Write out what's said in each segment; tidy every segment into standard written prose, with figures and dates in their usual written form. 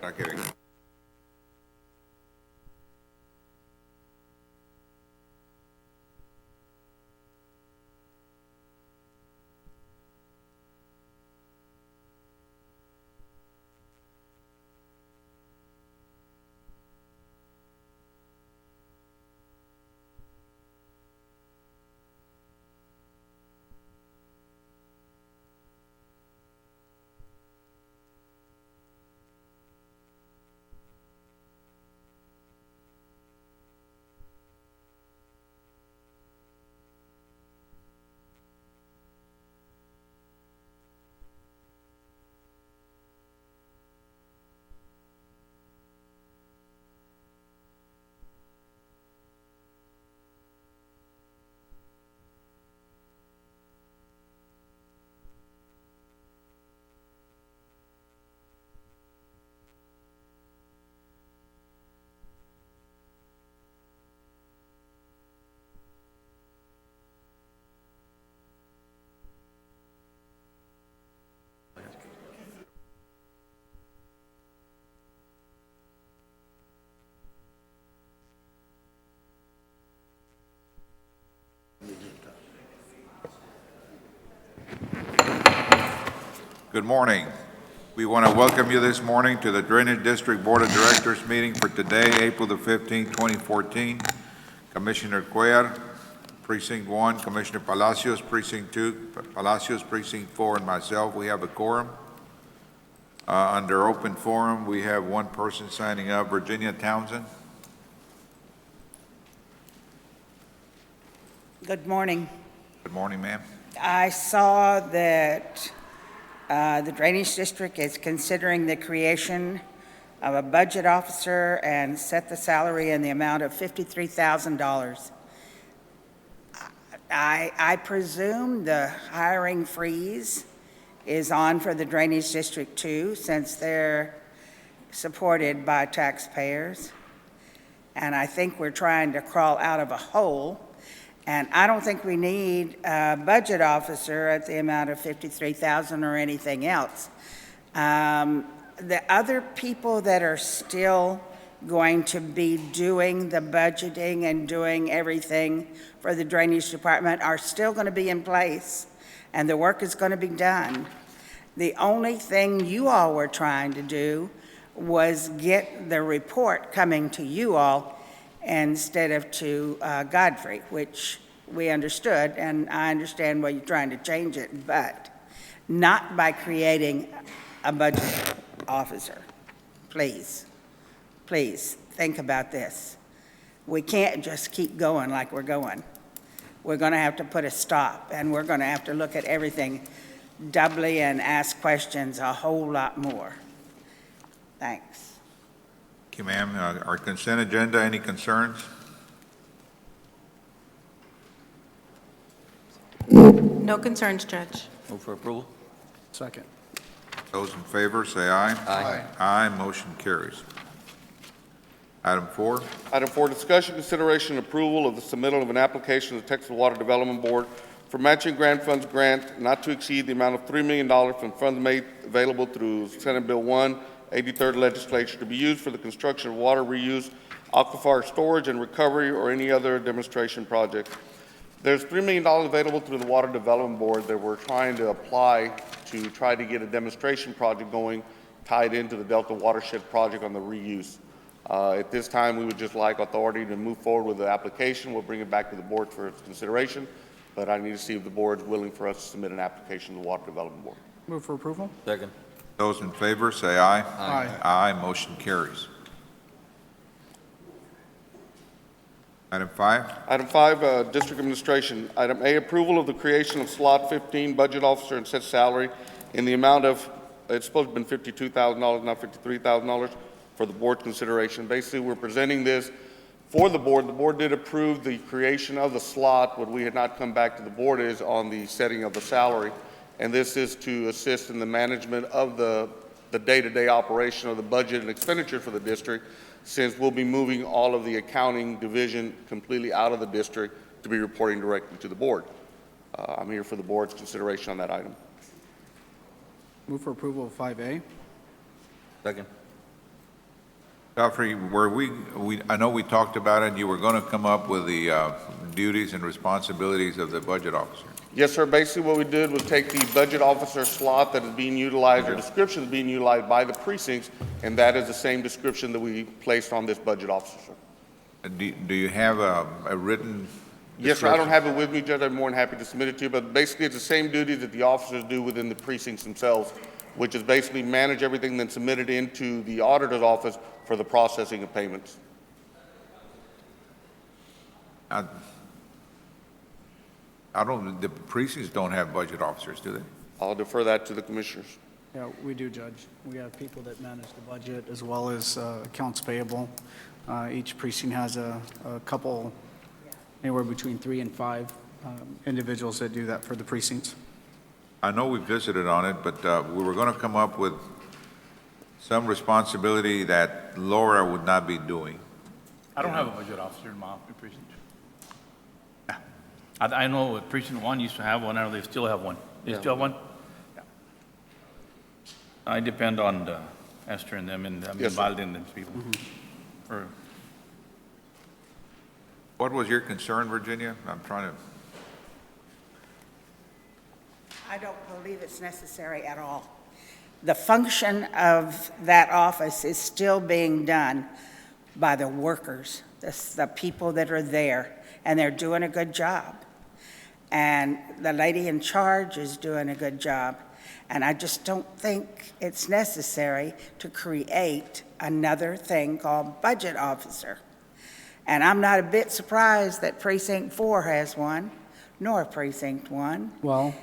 Not kidding. Good morning. We want to welcome you this morning to the Drainage District Board of Directors meeting for today, April the 15th, 2014. Commissioner Cuellar, Precinct 1, Commissioner Palacios, Precinct 2, Palacios, Precinct 4, and myself. We have a quorum. Under open forum, we have one person signing up, Virginia Townsend. Good morning. Good morning, ma'am. I saw that the Drainage District is considering the creation of a budget officer and set the salary in the amount of $53,000. I presume the hiring freeze is on for the Drainage District too, since they're supported by taxpayers. And I think we're trying to crawl out of a hole. And I don't think we need a budget officer at the amount of $53,000 or anything else. The other people that are still going to be doing the budgeting and doing everything for the Drainage Department are still going to be in place, and the work is going to be done. The only thing you all were trying to do was get the report coming to you all instead of to Godfrey, which we understood, and I understand why you're trying to change it, but not by creating a budget officer. Please, please think about this. We can't just keep going like we're going. We're going to have to put a stop, and we're going to have to look at everything doubly and ask questions a whole lot more. Thanks. Thank you, ma'am. Our consent agenda, any concerns? No concerns, Judge. Move for approval. Second. Those in favor, say aye. Aye. Aye, motion carries. Item 4. Item 4, discussion, consideration, and approval of the submittal of an application to the Texas Water Development Board for matching grant funds grant not to exceed the amount of $3 million from funds made available through Senate Bill 1, 83rd Legislature to be used for the construction of water reuse, aquifer storage and recovery, or any other demonstration project. There's $3 million available through the Water Development Board that we're trying to apply to try to get a demonstration project going tied into the Delta Watershed project on the reuse. At this time, we would just like authority to move forward with the application. We'll bring it back to the board for its consideration, but I need to see if the board is willing for us to submit an application to the Water Development Board. Move for approval? Second. Those in favor, say aye. Aye. Aye, motion carries. Item 5. Item 5, District Administration. Item A, approval of the creation of Slot 15 Budget Officer and set salary in the amount of, it's supposed to have been $52,000, not $53,000, for the board's consideration. Basically, we're presenting this for the board. The board did approve the creation of the slot. What we had not come back to the board is on the setting of the salary. And this is to assist in the management of the day-to-day operation of the budget and expenditure for the district, since we'll be moving all of the accounting division completely out of the district to be reporting directly to the board. I'm here for the board's consideration on that item. Move for approval of 5A. Second. Godfrey, I know we talked about it, you were going to come up with the duties and responsibilities of the budget officer. Yes, sir. Basically, what we did was take the budget officer slot that is being utilized, or description is being utilized by the precincts, and that is the same description that we placed on this budget officer, sir. Do you have a written? Yes, sir. I don't description? have it with me, Judge. I'm more than happy to submit it to you, but basically, it's the same duties that the officers do within the precincts themselves, which is basically manage everything, then submit it into the auditor's office for the processing of payments. The precincts don't have budget officers, do they? I'll defer that to the commissioners. Yeah, we do, Judge. We have people that manage the budget as well as accounts payable. Each precinct has a couple, anywhere between 3 and 5 individuals that do that for the precincts. I know we visited on it, but we were going to come up with some responsibility that Laura would not be doing. I don't have a budget officer in my precinct. I know precinct 1 used to have one, I know they still have one. They still have one? Yeah. I depend on Esther and them, and I'm Yes, sir. involved in them people. Or- What was your concern, Virginia? I'm trying to, I don't believe it's necessary at all. The function of that office is still being done by the workers, the people that are there, and they're doing a good job. And the lady in charge is doing a good job. And I just don't think it's necessary to create another thing called budget officer. And I'm not a bit surprised that Precinct 4 has one, nor Precinct 1. Well,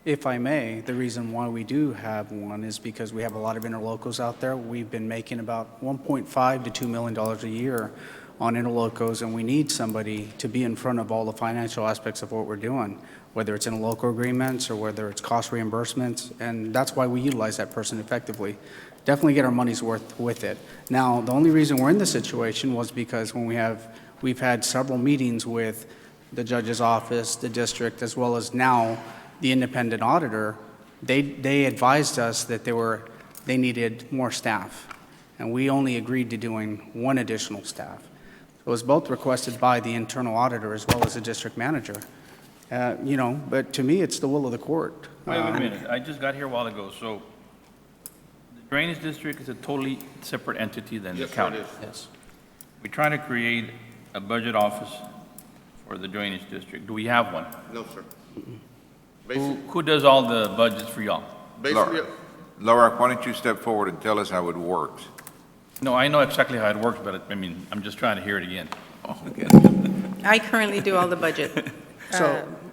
if I may, the reason why we do have one is because we have a lot of interlocals out there. We've been making about $1.5 to $2 million a year on interlocals, and we need somebody to be in front of all the financial aspects of what we're doing, whether it's interlocal agreements or whether it's cost reimbursements, and that's why we utilize that person effectively. Definitely get our money's worth with it. Now, the only reason we're in this situation was because we've had several meetings with the judge's office, the district, as well as now the independent auditor. They advised us that they needed more staff, and we only agreed to doing one additional staff. It was both requested by the internal auditor as well as the district manager. But to me, it's the will of the court. Wait a minute, I just got here a while ago, so the drainage district is a totally separate entity than the county. Yes. We're trying to create a budget office for the drainage district. Do we have one? No, sir. Who does all the budgets for y'all? Basically, Laura, why don't you step forward and tell us how it works? No, I know exactly how it works, but I'm just trying to hear it again. I currently do all the budget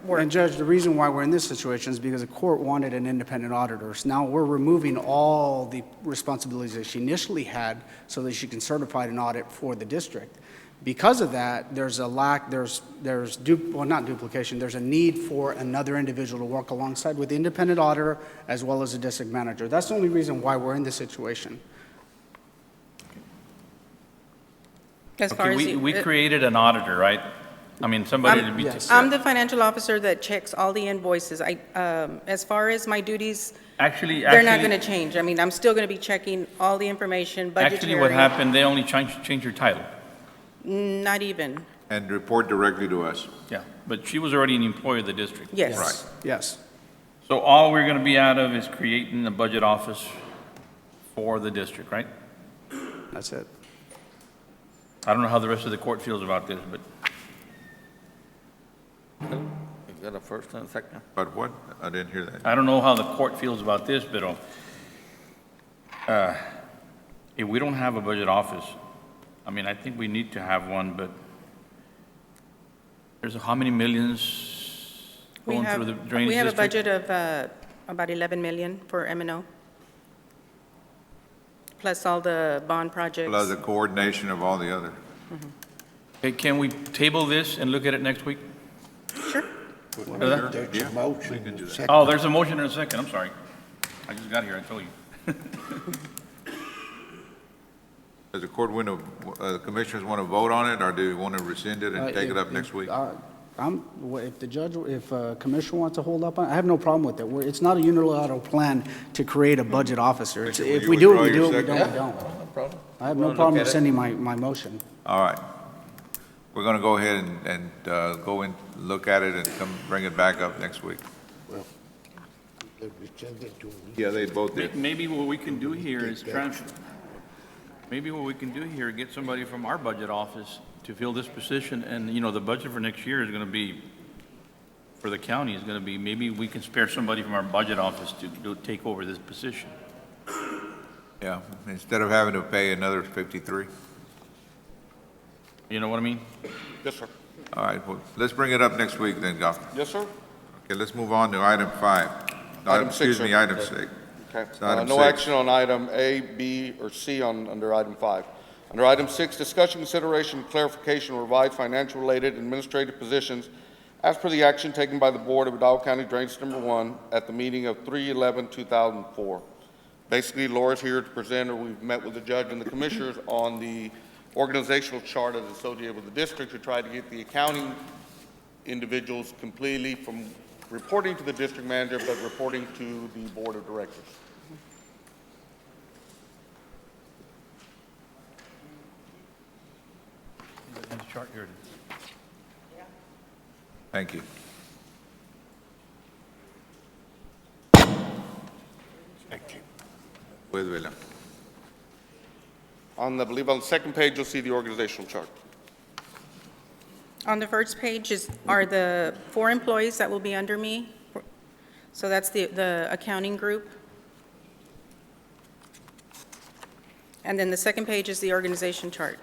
work. And Judge, the reason why we're in this situation is because the court wanted an independent auditor. So now we're removing all the responsibilities that she initially had so that she can certify an audit for the district. Because of that, there's a lack, there's not duplication, there's a need for another individual to work alongside with the independent auditor as well as the district manager. That's the only reason why we're in this situation. As far Okay, as we created an auditor, right? Somebody to be. Yes. I'm the financial officer that checks all the invoices. As far as my duties, Actually, they're not going to change. I'm still going to be checking all the information, budgetary. Actually, what happened, they only changed her title. Not even, And report directly to us. Yeah, but she was already an employee of the district. yes. Right. Yes. So all we're going to be out of is creating a budget office for the district, right? That's it. I don't know how the rest of the court feels about this, but. Is that a first and a second? But what? I didn't hear that. I don't know how the court feels about this, but if we don't have a budget office, I think we need to have one, but there's how many millions We going have, through the drainage we have a district? budget of about 11 million for M&O, plus all the bond projects. Plus the coordination of all the other. Hey, can we table this and look at it next week? Sure. There's a motion. Oh, there's a motion and a second, I'm sorry. I just got here, I told you. Does the court the commissioners want to vote on it, or do you want to rescind it and take it up next week? If the judge, if a commissioner wants to hold up on it, I have no problem with it. It's not a unilateral plan to create a budget officer. Will If you we do it, withdraw we do your it, we second? don't, we don't. No problem. I have Wanna no look problem at it? rescinding my motion. All right. We're going to go ahead and go and look at it and come bring it back up next week. Yeah, they both did. Maybe what we can do here is maybe what we can do here, get somebody from our budget office to fill this position, and, you know, the budget for next year is gonna be, for the county is gonna be, maybe we can spare somebody from our budget office to take over this position. Yeah, instead of having to pay another 53. You know what I mean? Yes, sir. All right, well, let's bring it up next week then, Goff. Yes, sir. Okay, let's move on to item 5. Item six, Excuse me, sir. item 6. Okay. It's item No 6. action on item A, B, or C under item 5. Under item 6, discussion, consideration, and clarification of revised financial-related administrative positions as per the action taken by the Board of Hidalgo County Drainage Number 1 at the meeting of 3/11/2004. Basically, Laura's here to present, or we've met with the judge and the commissioners on the organizational chart that's associated with the district to try to get the accounting individuals completely from reporting to the district manager, but reporting to the Board of Directors. And the chart here it is. Thank you. With Vela. I believe on the second page, you'll see the organizational chart. On the first page are the 4 employees that will be under me. So that's the accounting group. And then the second page is the organization chart.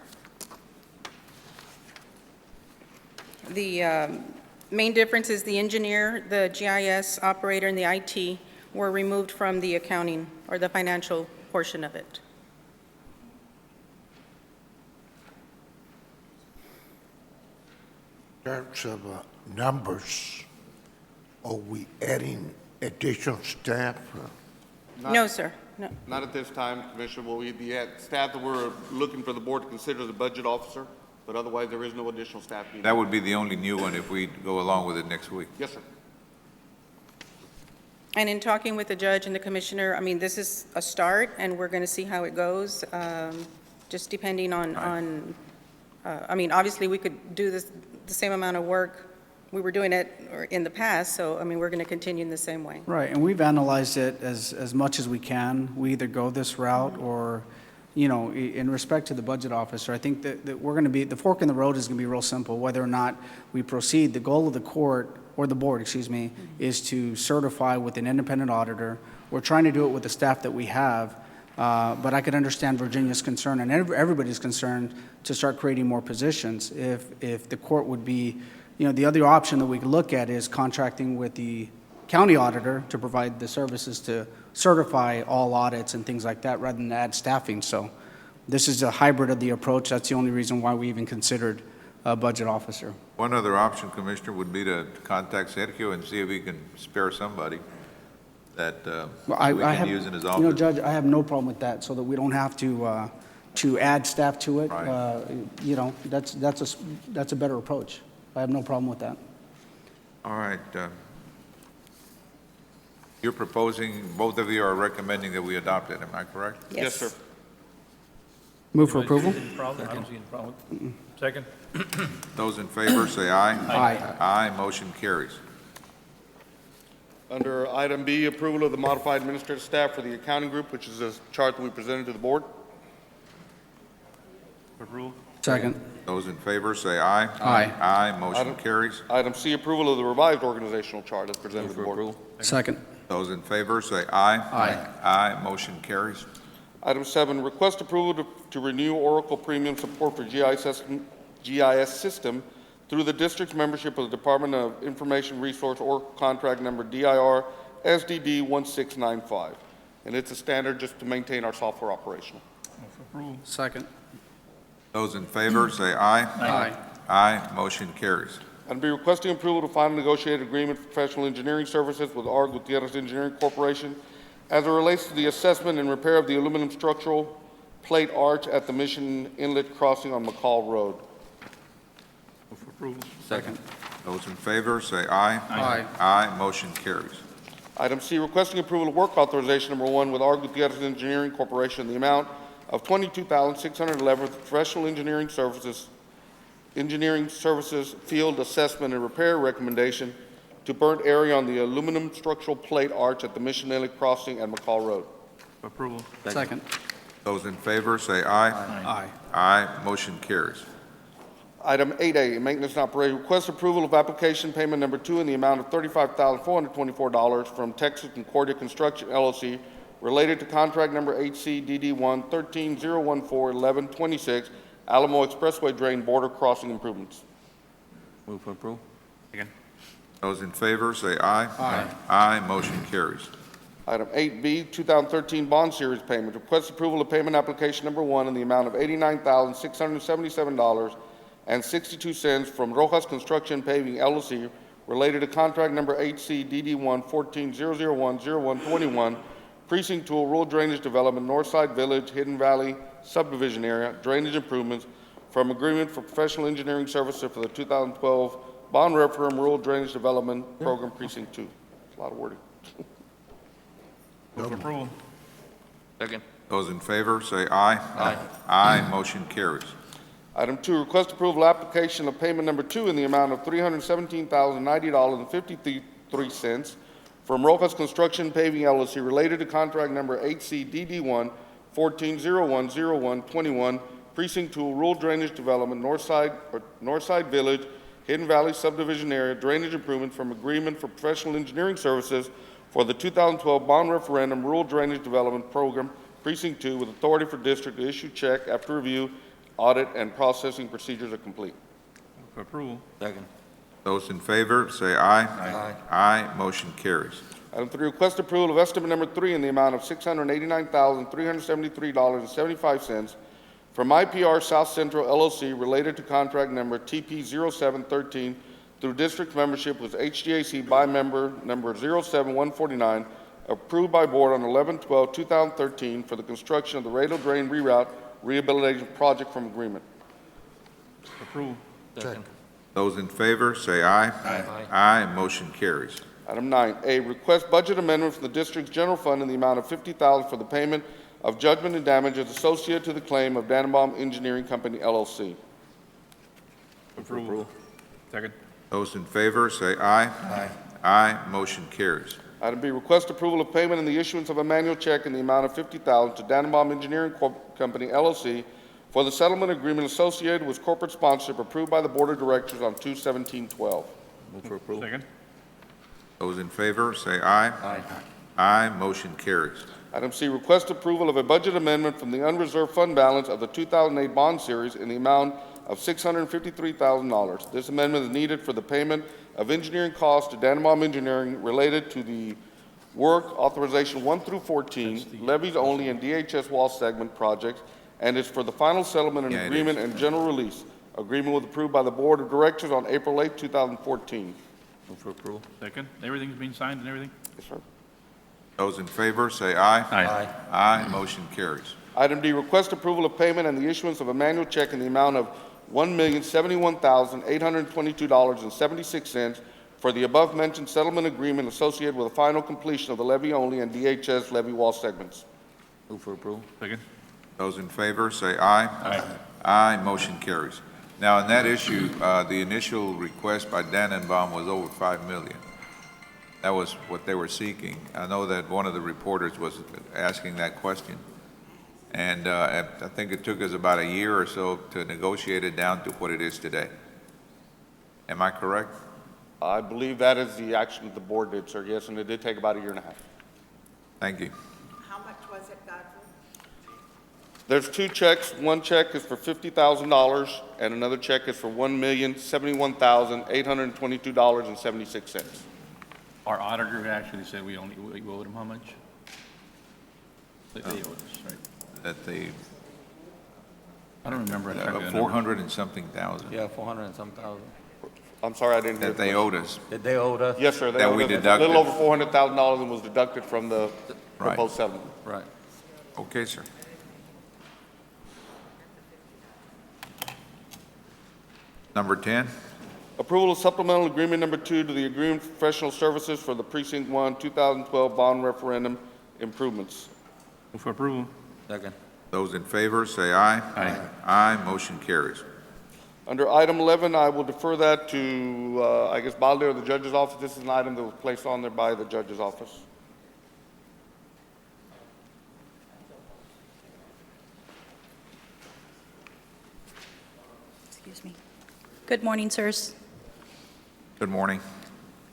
The main difference is the engineer, the GIS operator, and the IT were removed from the accounting or the financial portion of it. In terms of numbers, are we adding additional staff? No, sir, no. Not at this time, Commissioner. Will we be at staff that we're looking for the board to consider the budget officer, but otherwise there is no additional staff needed. That would be the only new one if we go along with it next week. Yes, sir. And in talking with the judge and the commissioner, I mean, this is a start, and we're going to see how it goes, just depending on, I mean, obviously, we could do this, the same amount of work we were doing it in the past, so, I mean, we're going to continue in the same way. Right, and we've analyzed it as much as we can. We either go this route or, you know, in respect to the budget officer, I think that we're going to be, the fork in the road is going to be real simple, whether or not we proceed. The goal of the court, or the board, excuse me, is to certify with an independent auditor. We're trying to do it with the staff that we have, but I could understand Virginia's concern and everybody's concern to start creating more positions. If the court would be, you know, the other option that we could look at is contracting with the county auditor to provide the services to certify all audits and things like that, rather than add staffing. So this is a hybrid of the approach. That's the only reason why we even considered a budget officer. One other option, Commissioner, would be to contact Sergio and see if he can spare somebody that Well, we I can have, use in his you know, office. Judge, I have no problem with that, so that we don't have to add staff to it. Right. You know, that's a better approach. I have no problem with that. All right. You're proposing, both of you are recommending that we adopt it, am I correct? Yes, sir. Move for approval? Any problem? I don't see any problem. Second? Those in favor, say aye. Aye. Aye, motion carries. Under item B, approval of the modified administrative staff for the accounting group, which is a chart that we presented to the board. Approve? Second. Those in favor, say aye. Aye. Aye, motion Item- carries. Item C, approval of the revised organizational chart as presented to the board. Second. Those in favor, say aye. Aye. Aye, motion carries. Item 7, request approval to renew Oracle Premium support for GIS system through the district's membership of the Department of Information Resource or contract number DIR SDD 1695. And it's a standard just to maintain our software operational. Approve? Second. Those in favor, say aye. Aye. Aye, motion carries. I'd be requesting approval to final negotiated agreement for professional engineering services with R. Gutierrez Engineering Corporation as it relates to the assessment and repair of the aluminum structural plate arch at the Mission Inlet Crossing on McCall Road. Move for approval? Second. Those in favor, say aye. Aye. Aye, motion carries. Item C, requesting approval of work authorization number 1 with R. Gutierrez Engineering Corporation in the amount of $22,611 for professional engineering services field assessment and repair recommendation to burnt area on the aluminum structural plate arch at the Mission Inlet Crossing and McCall Road. Approval. Second. Those in favor say aye. Aye. Aye, motion carries. Item 8A, Maintenance and Operation, request approval of application payment number 2 in the amount of $35,424 from Texas Concordia Construction LLC related to contract number HCDD1 13-014-1126 Alamo Expressway Drain Border Crossing Improvements. Move for approval. Second. Those in favor say aye. Aye. Aye, motion carries. Item 8B, 2013 Bond Series Payment. Request approval of payment application number 1 in the amount of $89,677.62 from Rojas Construction Paving LLC related to contract number HCDD1 14-001-0121, Precinct 2, Rural Drainage Development, Northside Village, Hidden Valley Subdivision Area, Drainage Improvements from Agreement for Professional Engineering Services for the 2012 Bond Referendum Rural Drainage Development Program, Precinct 2. It's a lot of wording. Move for approval. Second. Those in favor say aye. Aye. Aye, motion carries. Item 2, request approval application of payment number 2 in the amount of $317,090.53 from Rojas Construction Paving LLC related to contract number HCDD1 14-010-121, Precinct 2, Rural Drainage Development, Northside Village, Hidden Valley Subdivision Area, Drainage Improvement from Agreement for Professional Engineering Services for the 2012 Bond Referendum Rural Drainage Development Program, Precinct 2, with authority for district to issue check after review, audit, and processing procedures are complete. Move for approval. Second. Those in favor say aye. Aye. Aye, motion carries. Item 3, request approval of estimate number 3 in the amount of $689,373.75 from IPR South Central LLC related to contract number TP0713 through district membership with HGAC by member number 07149, approved by board on 11/12/2013 for the construction of the Radel Drain Reroute Rehabilitation Project from agreement. Approval. Second. Those in favor say aye. Aye. Aye, motion carries. Item 9A, request budget amendment from the district's general fund in the amount of $50,000 for the payment of judgment and damages associated to the claim of Dannenbaum Engineering Company LLC. Approval. Second. Those in favor say aye. Aye. Aye, motion carries. Item B, request approval of payment and the issuance of a manual check in the amount of $50,000 to Dannenbaum Engineering Company LLC for the settlement agreement associated with corporate sponsorship approved by the Board of Directors on 2/17/12. Move for approval. Second. Those in favor say aye. Aye. Aye, motion carries. Item C, request approval of a budget amendment from the unreserved fund balance of the 2008 bond series in the amount of $653,000. This amendment is needed for the payment of engineering costs to Dannenbaum Engineering related to the work authorization 1 through 14, levies only and DHS wall segment projects, and is for the final settlement and Yeah, it agreement and general release. Agreement was approved by the Board of Directors on April 8, 2014. Move for approval. Second. Everything's been signed and everything? Yes, sir. Those in favor say aye. Aye. Aye, motion carries. Item D, request approval of payment and the issuance of a manual check in the amount of $1,071,822.76 for the above-mentioned settlement agreement associated with the final completion of the levy-only and DHS levy wall segments. Move for approval. Second. Those in favor say aye. Aye. Aye, motion carries. Now, in that issue, the initial request by Dannenbaum was over $5 million. That was what they were seeking. I know that one of the reporters was asking that question. And I think it took us about a year or so to negotiate it down to what it is today. Am I correct? I believe that is the action that the board did, sir, yes, and it did take about a year and a half. Thank you. How much was it, Godfrey? There's two checks. One check is for $50,000, and another check is for $1,071,822.76. Our auditor actually said we owed him how much? They owed us, right? That they, I don't remember exactly the number. 400 and something thousand, Yeah, 400 and some thousand. I'm sorry, I didn't hear. that they owed us. That they owed us? Yes, sir. They that owed we us deducted. a little over $400,000 and was deducted from the Right. proposed settlement. Right. Okay, sir. Number 10, Approval of supplemental agreement number 2 to the agreement for professional services for the Precinct 1 2012 bond referendum improvements. Move for approval. Second. Those in favor, say aye. Aye. Aye, motion carries. Under item 11, I will defer that to, I guess, Balde or the judge's office. This is an item that was placed on there by the judge's office. Excuse me. Good morning, sirs. Good morning.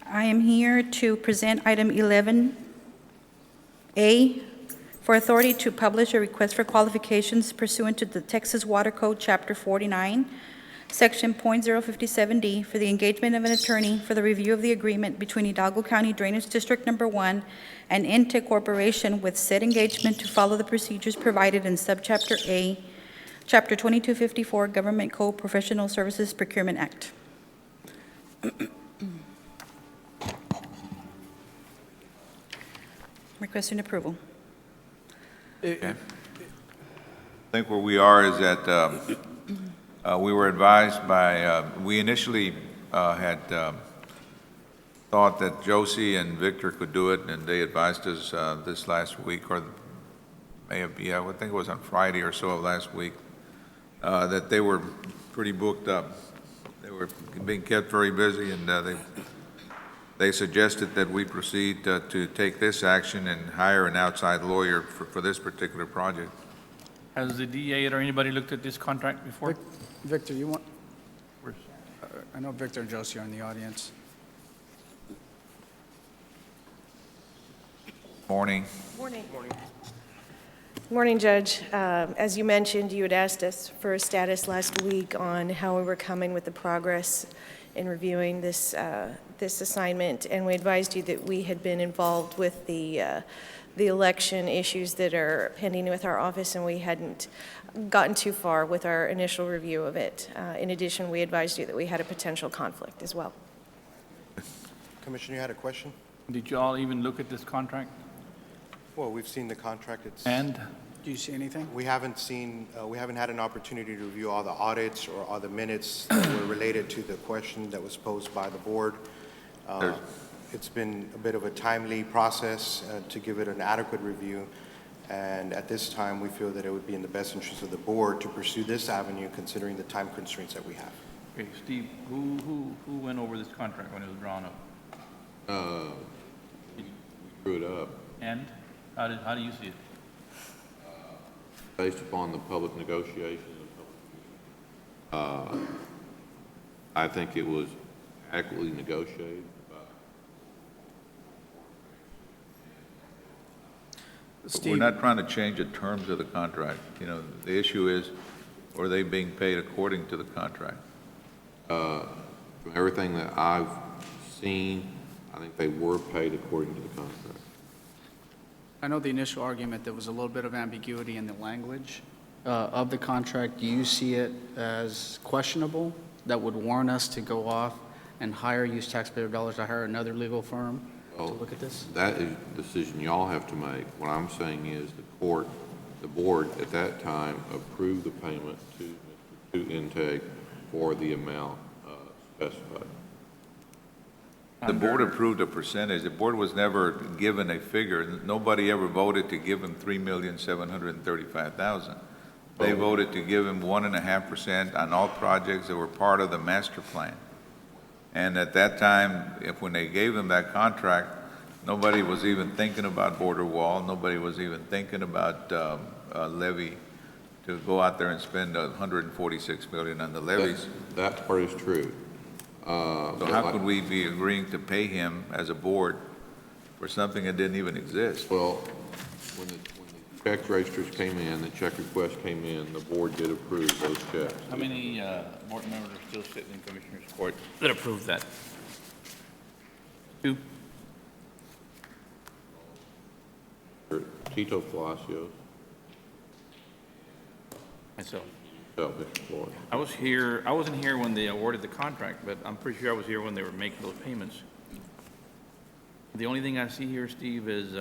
I am here to present item 11A for authority to publish a request for qualifications pursuant to the Texas Water Code, Chapter 49, Section .057D, for the engagement of an attorney for the review of the agreement between Hidalgo County Drainage District Number 1 and Intec Corporation, with said engagement to follow the procedures provided in Subchapter A, Chapter 2254, Government Code Professional Services Procurement Act. Requesting approval. Okay. I think where we are is that we were advised by, we initially had thought that Josie and Victor could do it, and they advised us this last week, or may have, yeah, I think it was on Friday or so of last week, that they were pretty booked up. They were being kept very busy, and they suggested that we proceed to take this action and hire an outside lawyer for this particular project. Has the DA or anybody looked at this contract before? Victor, you want, Where's- I know Victor and Josie are in the audience. Morning. Morning. Morning, Judge. As you mentioned, you had asked us for a status last week on how we were coming with the progress in reviewing this assignment, and we advised you that we had been involved with the election issues that are pending with our office, and we hadn't gotten too far with our initial review of it. In addition, we advised you that we had a potential conflict as well. Commissioner, you had a question? Did you all even look at this contract? Well, we've seen the contract. It's, And Do you see anything? we haven't had an opportunity to review all the audits or all the minutes that were related to the question that was posed by the board. There's- It's been a bit of a timely process to give it an adequate review. And at this time, we feel that it would be in the best interest of the board to pursue this avenue, considering the time constraints that we have. okay, Steve, who went over this contract when it was drawn up? We drew it up And how do you see it? based upon the public negotiations. I think it was adequately negotiated. We're Steve, not trying to change the terms of the contract. You know, the issue is, are they being paid according to the contract? From everything that I've seen, I think they were paid according to the contract. I know the initial argument, there was a little bit of ambiguity in the language of the contract. Do you see it as questionable that would warrant us to go off and use taxpayer dollars to hire another legal firm to Well, look at this? That is a decision y'all have to make. What I'm saying is the board at that time approved the payment to Intake for the amount specified. The board approved a percentage. The board was never given a figure. Nobody ever voted to give him $3,735,000. They voted to give him 1.5% on all projects that were part of the master plan. And at that time, when they gave him that contract, nobody was even thinking about border wall. Nobody was even thinking about a levy to go out there and spend $146 million on the levies. That part is true. So how could we be agreeing to pay him as a board for something that didn't even exist? Well, when the check registers came in, the check requests came in, the board did approve those checks. How many board members are still sitting in Commissioner's Court that approved that? 2? Tito Palacios, Myself. Mr. Floyd. I wasn't here when they awarded the contract, but I'm pretty sure I was here when they were making those payments. The only thing I see here, Steve, is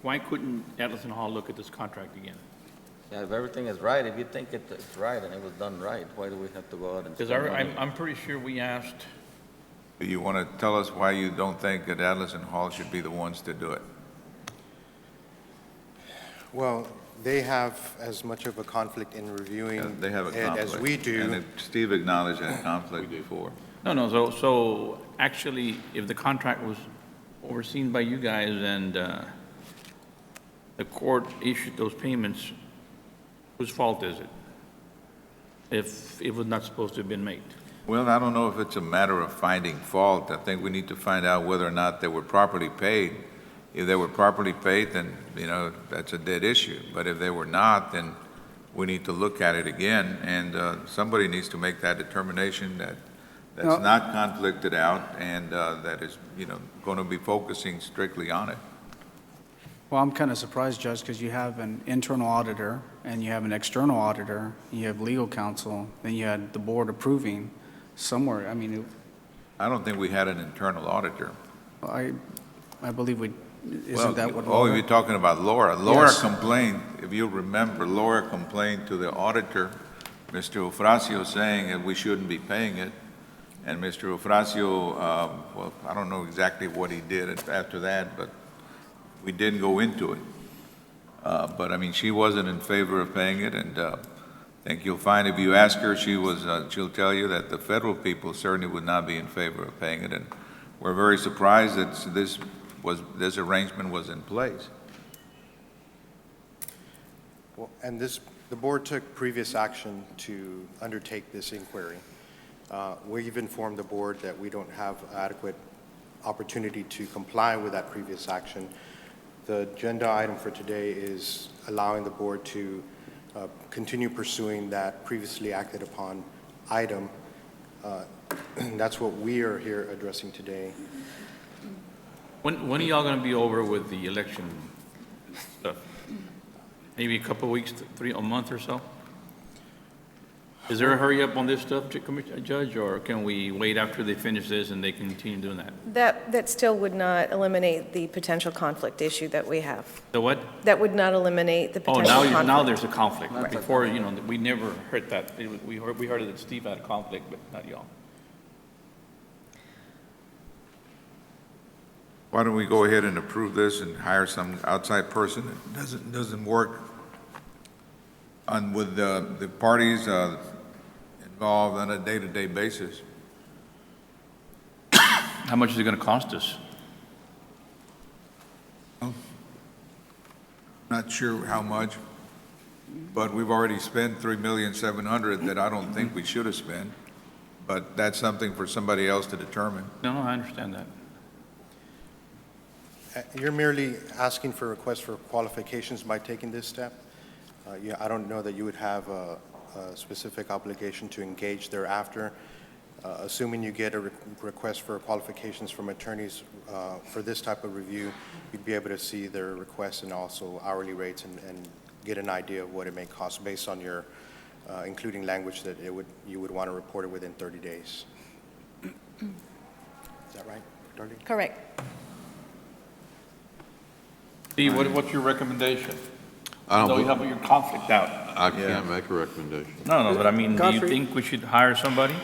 why couldn't Atlas and Hall look at this contract again? Yeah, if everything is right, if you think it's right and it was done right, why do we have to go out and Because spend money? I'm pretty sure we asked, Do you want to tell us why you don't think that Atlas and Hall should be the ones to do it? Well, they have as much of a conflict in reviewing They have a it conflict. as we do. And Steve acknowledged that conflict before. No, so actually, if the contract was overseen by you guys and the court issued those payments, whose fault is it? If it was not supposed to have been made? Well, I don't know if it's a matter of finding fault. I think we need to find out whether or not they were properly paid. If they were properly paid, then, that's a dead issue. But if they were not, then we need to look at it again, and somebody needs to make that determination that's No. not conflicted out and that is, going to be focusing strictly on it. Well, I'm kind of surprised, Judge, because you have an internal auditor, and you have an external auditor, you have legal counsel, then you had the board approving somewhere. I mean, I don't think we had an internal auditor. I believe we, Well, isn't that what? oh, Laura- you're talking about Laura. Laura Yes. complained, if you remember, Laura complained to the auditor, Mr. Ofracio, saying that we shouldn't be paying it. And Mr. Ofracio, well, I don't know exactly what he did after that, but we didn't go into it. But I mean, she wasn't in favor of paying it, and I think you'll find if you ask her, she'll tell you that the federal people certainly would not be in favor of paying it. And we're very surprised that this arrangement was in place. Well, and the board took previous action to undertake this inquiry. We've informed the board that we don't have adequate opportunity to comply with that previous action. The agenda item for today is allowing the board to continue pursuing that previously acted upon item. And that's what we are here addressing today. When are y'all gonna be over with the election stuff? Maybe a couple of weeks, a month or so? Is there a hurry up on this stuff, Judge, or can we wait after they finish this and they continue doing that? That still would not eliminate the potential conflict issue that we have. The what? That would not eliminate the Oh, potential conflict. now there's a conflict. Before, we never heard that. We heard that Steve had a conflict, but not y'all. Why don't we go ahead and approve this and hire some outside person? It doesn't work with the parties involved on a day-to-day basis. How much is it gonna cost us? Not sure how much, but we've already spent $3,700,000 that I don't think we should have spent. But that's something for somebody else to determine. No, I understand that. You're merely asking for a request for qualifications by taking this step. Yeah, I don't know that you would have a specific obligation to engage thereafter. Assuming you get a request for qualifications from attorneys for this type of review, you'd be able to see their requests and also hourly rates and get an idea of what it may cost based on your including language that you would want to report it within 30 days. Is that right, Darlene? Correct. Steve, what's your recommendation? I So don't, you have your conflict out. I can't make a recommendation. No, but I mean, do you Godfrey? think we should hire somebody?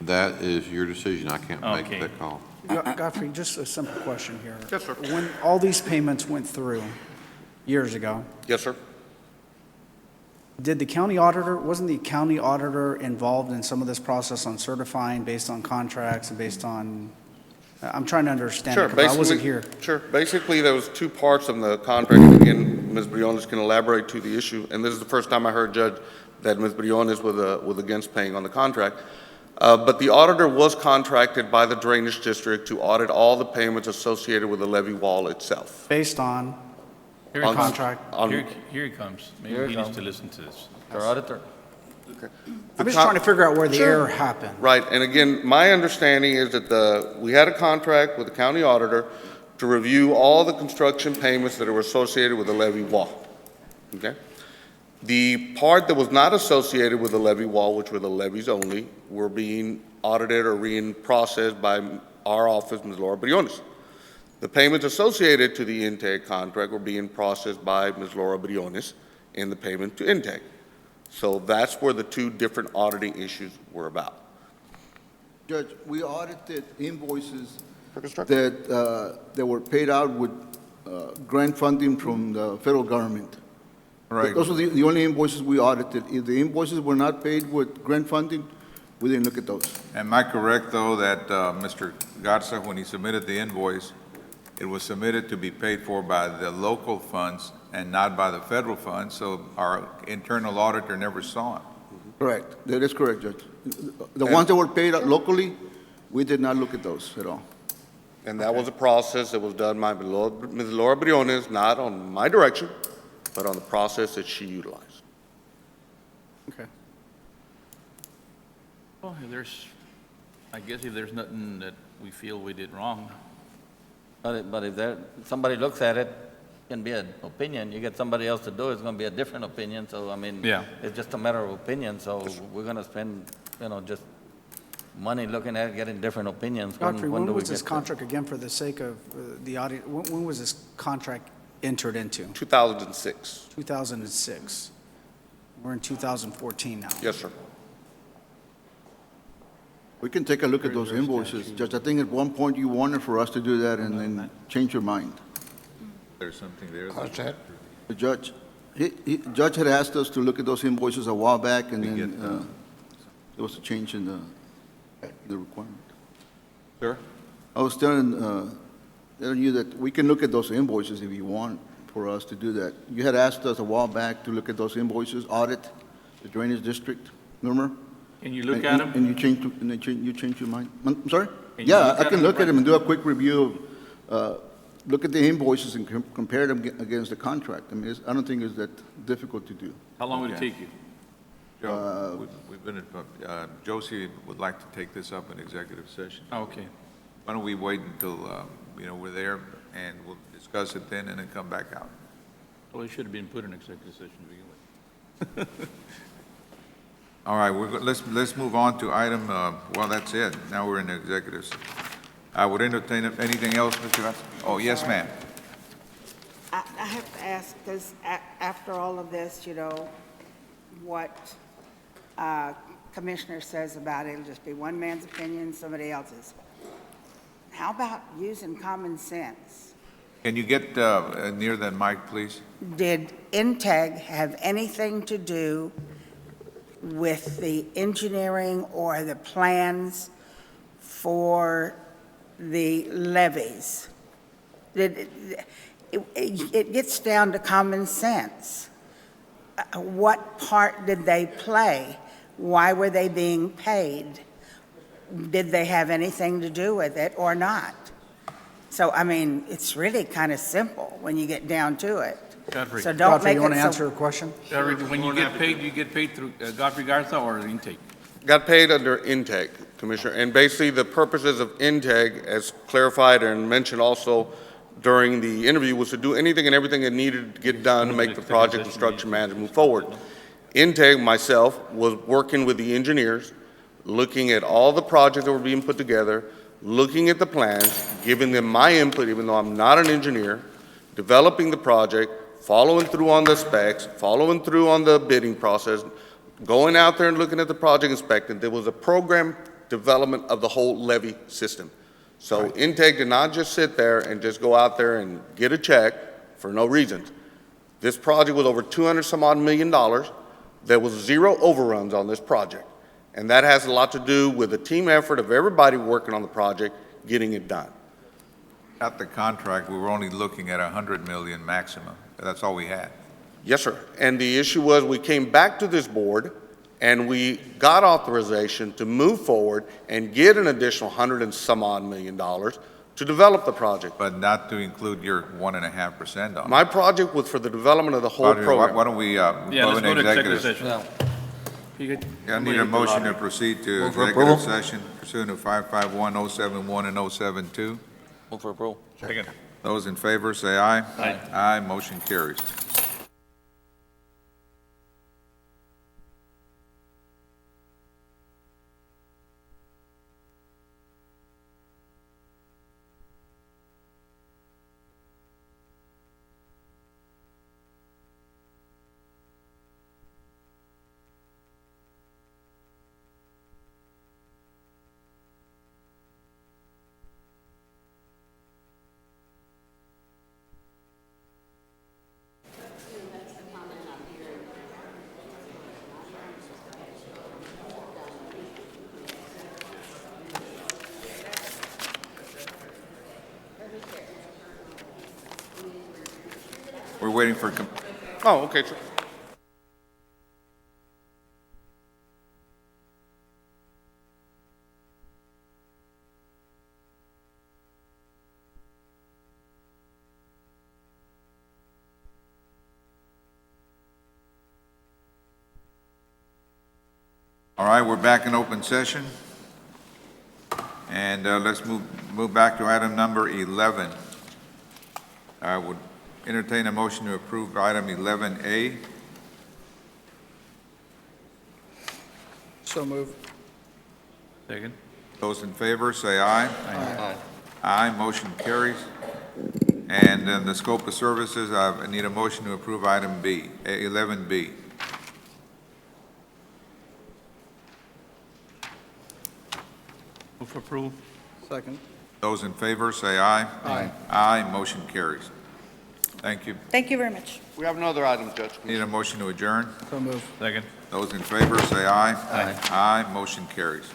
That is your decision. I can't make Okay. that call. Godfrey, just a simple question here. Yes, sir. When all these payments went through years ago, Yes, sir. wasn't the county auditor involved in some of this process on certifying based on contracts and based on, I'm trying to understand Sure, it because I wasn't basically- here. Sure. Basically, there was two parts of the contract. Again, Ms. Briones can elaborate to the issue, and this is the first time I heard, Judge, that Ms. Briones was against paying on the contract. But the auditor was contracted by the Drainage District to audit all the payments associated with the levee wall itself. Based on Here On he comes. contract. Here he comes. Here Maybe he he needs comes. to listen to this. Our auditor. I'm just trying to figure out where the Sure. error happened. Right, and again, my understanding is that we had a contract with the county auditor to review all the construction payments that were associated with the levee wall, okay? The part that was not associated with the levee wall, which were the levees only, were being audited or being processed by our office, Ms. Laura Briones. The payments associated to the intake contract were being processed by Ms. Laura Briones in the payment to intake. So that's where the two different auditing issues were about. Judge, we audited invoices For construction. that were paid out with grant funding from the federal government. Right. Those are the only invoices we audited. If the invoices were not paid with grant funding, we didn't look at those. Am I correct, though, that Mr. Garza, when he submitted the invoice, it was submitted to be paid for by the local funds and not by the federal funds, so our internal auditor never saw it? Correct. That is correct, Judge. The ones that were paid locally, we did not look at those at all. And that was a process that was done by Ms. Laura Briones, not on my direction, but on the process that she utilized. Okay. Well, I guess if there's nothing that we feel we did wrong, But if somebody looks at it, it can be an opinion. You get somebody else to do it, it's gonna be a different opinion. So, I mean, Yeah. it's just a matter of opinion. So we're gonna spend, just money looking at getting different opinions. Godfrey, when do we was this get there? contract, again, for the sake of the audit, when was this contract entered into? 2006. 2006. We're in 2014 now. Yes, sir. We can take a look at those invoices. Judge, I think at one point you wanted for us to do that and then change your mind. There's something there. How's that? The judge, Judge had asked us to look at those invoices a while back, and We then get, there was a change in the requirement. Sir? I was telling you that we can look at those invoices if you want for us to do that. You had asked us a while back to look at those invoices, audit the drainage district, remember? can you look at them? And you changed, you changed your mind? I'm sorry? Can you Yeah, look I at can them look at right them and do a quick review of, look at the invoices and compare them against the contract. I mean, I don't think it's that difficult to do. How long would it Okay. take you? Joe, we've been, Josie would like to take this up in executive session. Okay. Why don't we wait until, we're there, and we'll discuss it then, and then come back out? Well, it should have been put in executive session to begin with. All right, let's move on to item, well, that's it. Now we're in executives. I would entertain anything else, Mr. Garza? Oh, yes, ma'am. I have to ask, because after all of this, what Commissioner says about it, it'll just be one man's opinion, somebody else's. How about using common sense? Can you get near that mic, please? Did INTEG have anything to do with the engineering or the plans for the levees? It gets down to common sense. What part did they play? Why were they being paid? Did they have anything to do with it or not? So, I mean, it's really kind of simple when you get down to it. Godfrey. So don't Godfrey, make you want it to so... answer a question? When you get paid through Godfrey Garza or the intake? Got paid under intake, Commissioner, and basically the purposes of intake, as clarified and mentioned also during the interview, was to do anything and everything that needed to get done to make the project construction manager move forward. Intake, myself, was working with the engineers, looking at all the projects that were being put together, looking at the plans, giving them my input, even though I'm not an engineer, developing the project, following through on the specs, following through on the bidding process, going out there and looking at the project, inspecting. There was a program development of the whole levee system. So Intake did not just sit there and just go out there and get a check for no reason. This project was over $200-some odd million. There was 0 overruns on this project. And that has a lot to do with the team effort of everybody working on the project, getting it done. At the contract, we were only looking at $100 million maximum. That's all we had. Yes, sir. And the issue was we came back to this board and we got authorization to move forward and get an additional $100-and-some odd million to develop the project. But not to include your 1.5% on it. My project was for the development of the whole Audrey, program. Why don't we Yeah, go let's in go to executive executive? session. Yeah. You get- I need a motion to proceed to Move for executive approval. session pursuant to 551, 071, and 072. Move for approval. Second. Those in favor, say aye. Aye. Aye, motion carries. We're waiting for, Oh, okay, sure. all right, we're back in open session. And let's move back to item number 11. I would entertain a motion to approve item 11A. So move. Second. Those in favor, say aye. Aye. Aye, motion carries. And then the scope of services, I need a motion to approve item B, 11B. Move for approval. Second. Those in favor, say aye. Aye. Aye, motion carries. Thank you. Thank you very much. We have another item, Judge. Need a motion to adjourn? So move. Second. Those in favor, say aye. Aye. Aye, motion carries.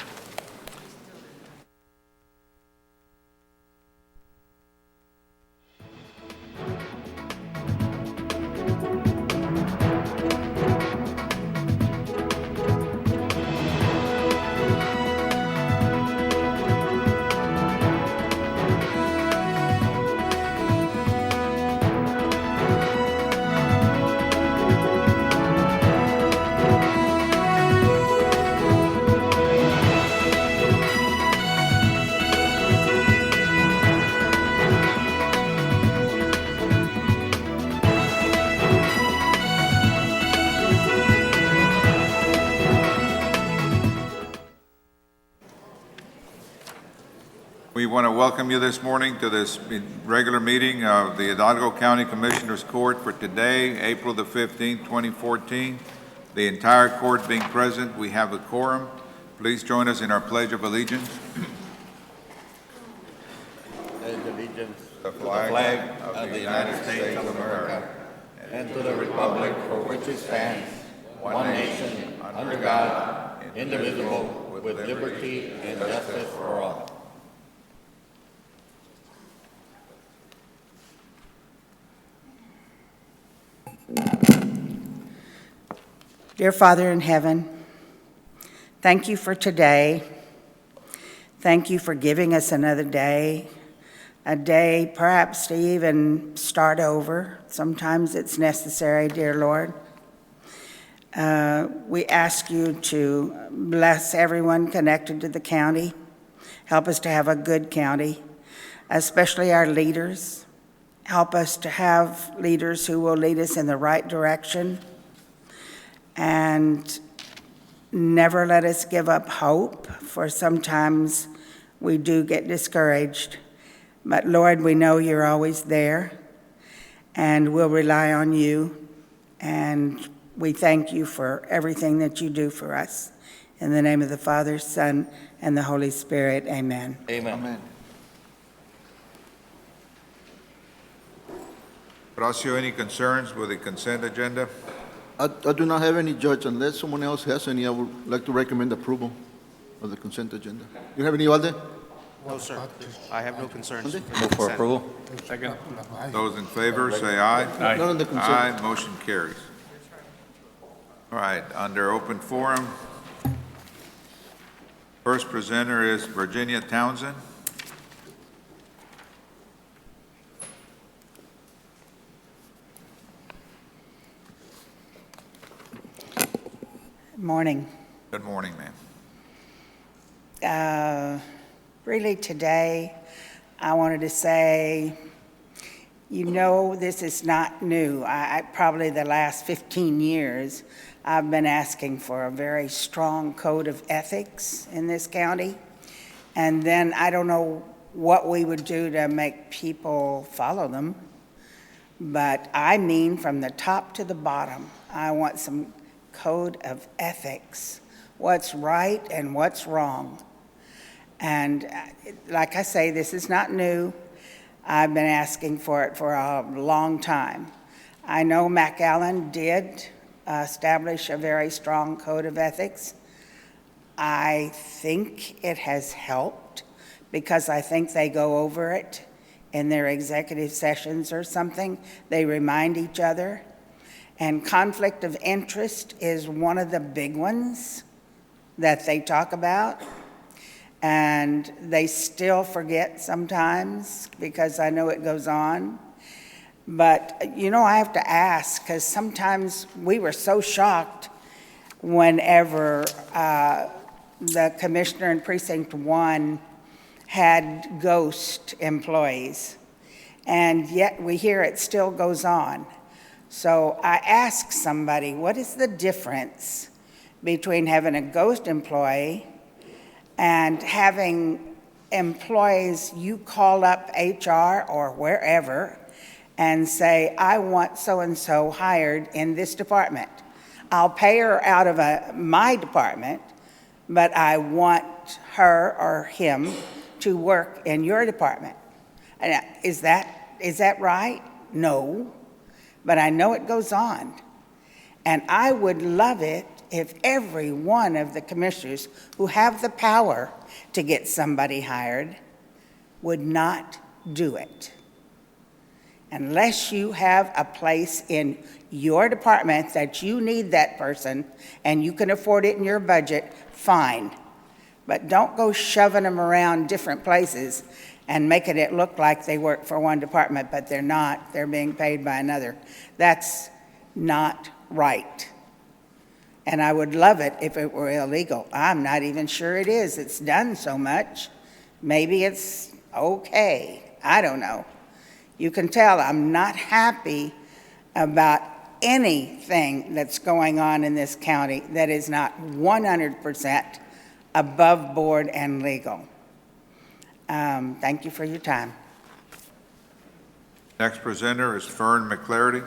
We want to welcome you this morning to this regular meeting of the Hidalgo County Commissioners Court for today, April the 15th, 2014. The entire court being present, we have a quorum. Please join us in our Pledge of Allegiance. Pledge allegiance The flag of the United States of America and to the republic for which it stands, one nation, under God, indivisible, with liberty and justice for all. Dear Father in heaven, thank you for today. Thank you for giving us another day, a day perhaps to even start over. Sometimes it's necessary, dear Lord. We ask you to bless everyone connected to the county. Help us to have a good county, especially our leaders. Help us to have leaders who will lead us in the right direction. And never let us give up hope, for sometimes we do get discouraged. But Lord, we know you're always there, and we'll rely on you. And we thank you for everything that you do for us. In the name of the Father, Son, and the Holy Spirit, amen. Amen. Horacio, any concerns with the consent agenda? I do not have any, Judge. Unless someone else has any, I would like to recommend approval of the consent agenda. You have any, Valde? No, sir. I have no concerns. Move for approval. Second. Those in favor, say aye. Aye. None of the consent. Aye, motion carries. All right, under open forum, first presenter is Virginia Townsend. Morning. Good morning, ma'am. Really today, I wanted to say, you know, this is not new. Probably the last 15 years, I've been asking for a very strong code of ethics in this county. And then I don't know what we would do to make people follow them. But I mean, from the top to the bottom, I want some code of ethics, what's right and what's wrong. And like I say, this is not new. I've been asking for it for a long time. I know McAllen did establish a very strong code of ethics. I think it has helped because I think they go over it in their executive sessions or something. They remind each other. And conflict of interest is one of the big ones that they talk about. And they still forget sometimes because I know it goes on. But, you know, I have to ask because sometimes we were so shocked whenever the commissioner in Precinct 1 had ghost employees. And yet we hear it still goes on. So I asked somebody, what is the difference between having a ghost employee and having employees you call up HR or wherever and say, I want so-and-so hired in this department. I'll pay her out of my department, but I want her or him to work in your department. Is that right? No. But I know it goes on. And I would love it if every one of the commissioners who have the power to get somebody hired would not do it. Unless you have a place in your department that you need that person and you can afford it in your budget, fine. But don't go shoving them around different places and making it look like they work for one department, but they're not. They're being paid by another. That's not right. And I would love it if it were illegal. I'm not even sure it is. It's done so much. Maybe it's okay. I don't know. You can tell I'm not happy about anything that's going on in this county that is not 100% above board and legal. Thank you for your time. Next presenter is Fern McClarty.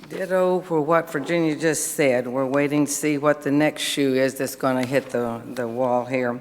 Ditto for what Virginia just said. We're waiting to see what the next shoe is that's going to hit the wall here.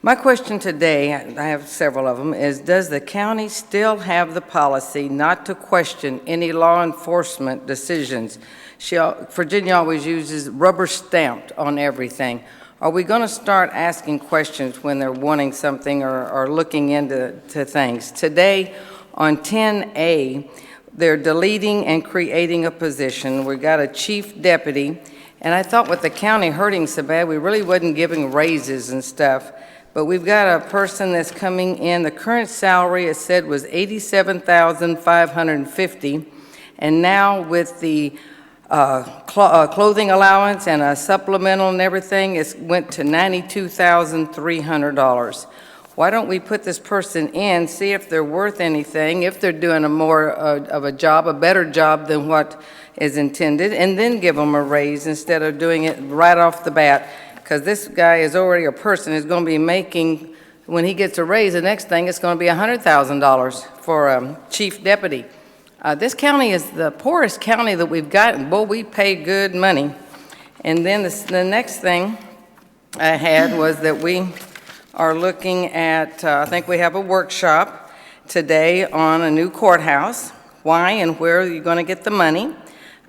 My question today, I have several of them, is does the county still have the policy not to question any law enforcement decisions? Virginia always uses rubber stamped on everything. Are we going to start asking questions when they're wanting something or looking into things? Today on 10A, they're deleting and creating a position. We've got a chief deputy, and I thought with the county hurting so bad, we really wasn't giving raises and stuff. But we've got a person that's coming in. The current salary, it said, was $87,550, and now with the clothing allowance and a supplemental and everything, it went to $92,300. Why don't we put this person in, see if they're worth anything, if they're doing a more of a job, a better job than what is intended, and then give them a raise instead of doing it right off the bat. Because this guy is already a person who's going to be making, when he gets a raise, the next thing it's going to be $100,000 for a chief deputy. This county is the poorest county that we've gotten. Boy, we pay good money. And then the next thing I had was that we are looking at, I think we have a workshop today on a new courthouse. Why and where are you going to get the money?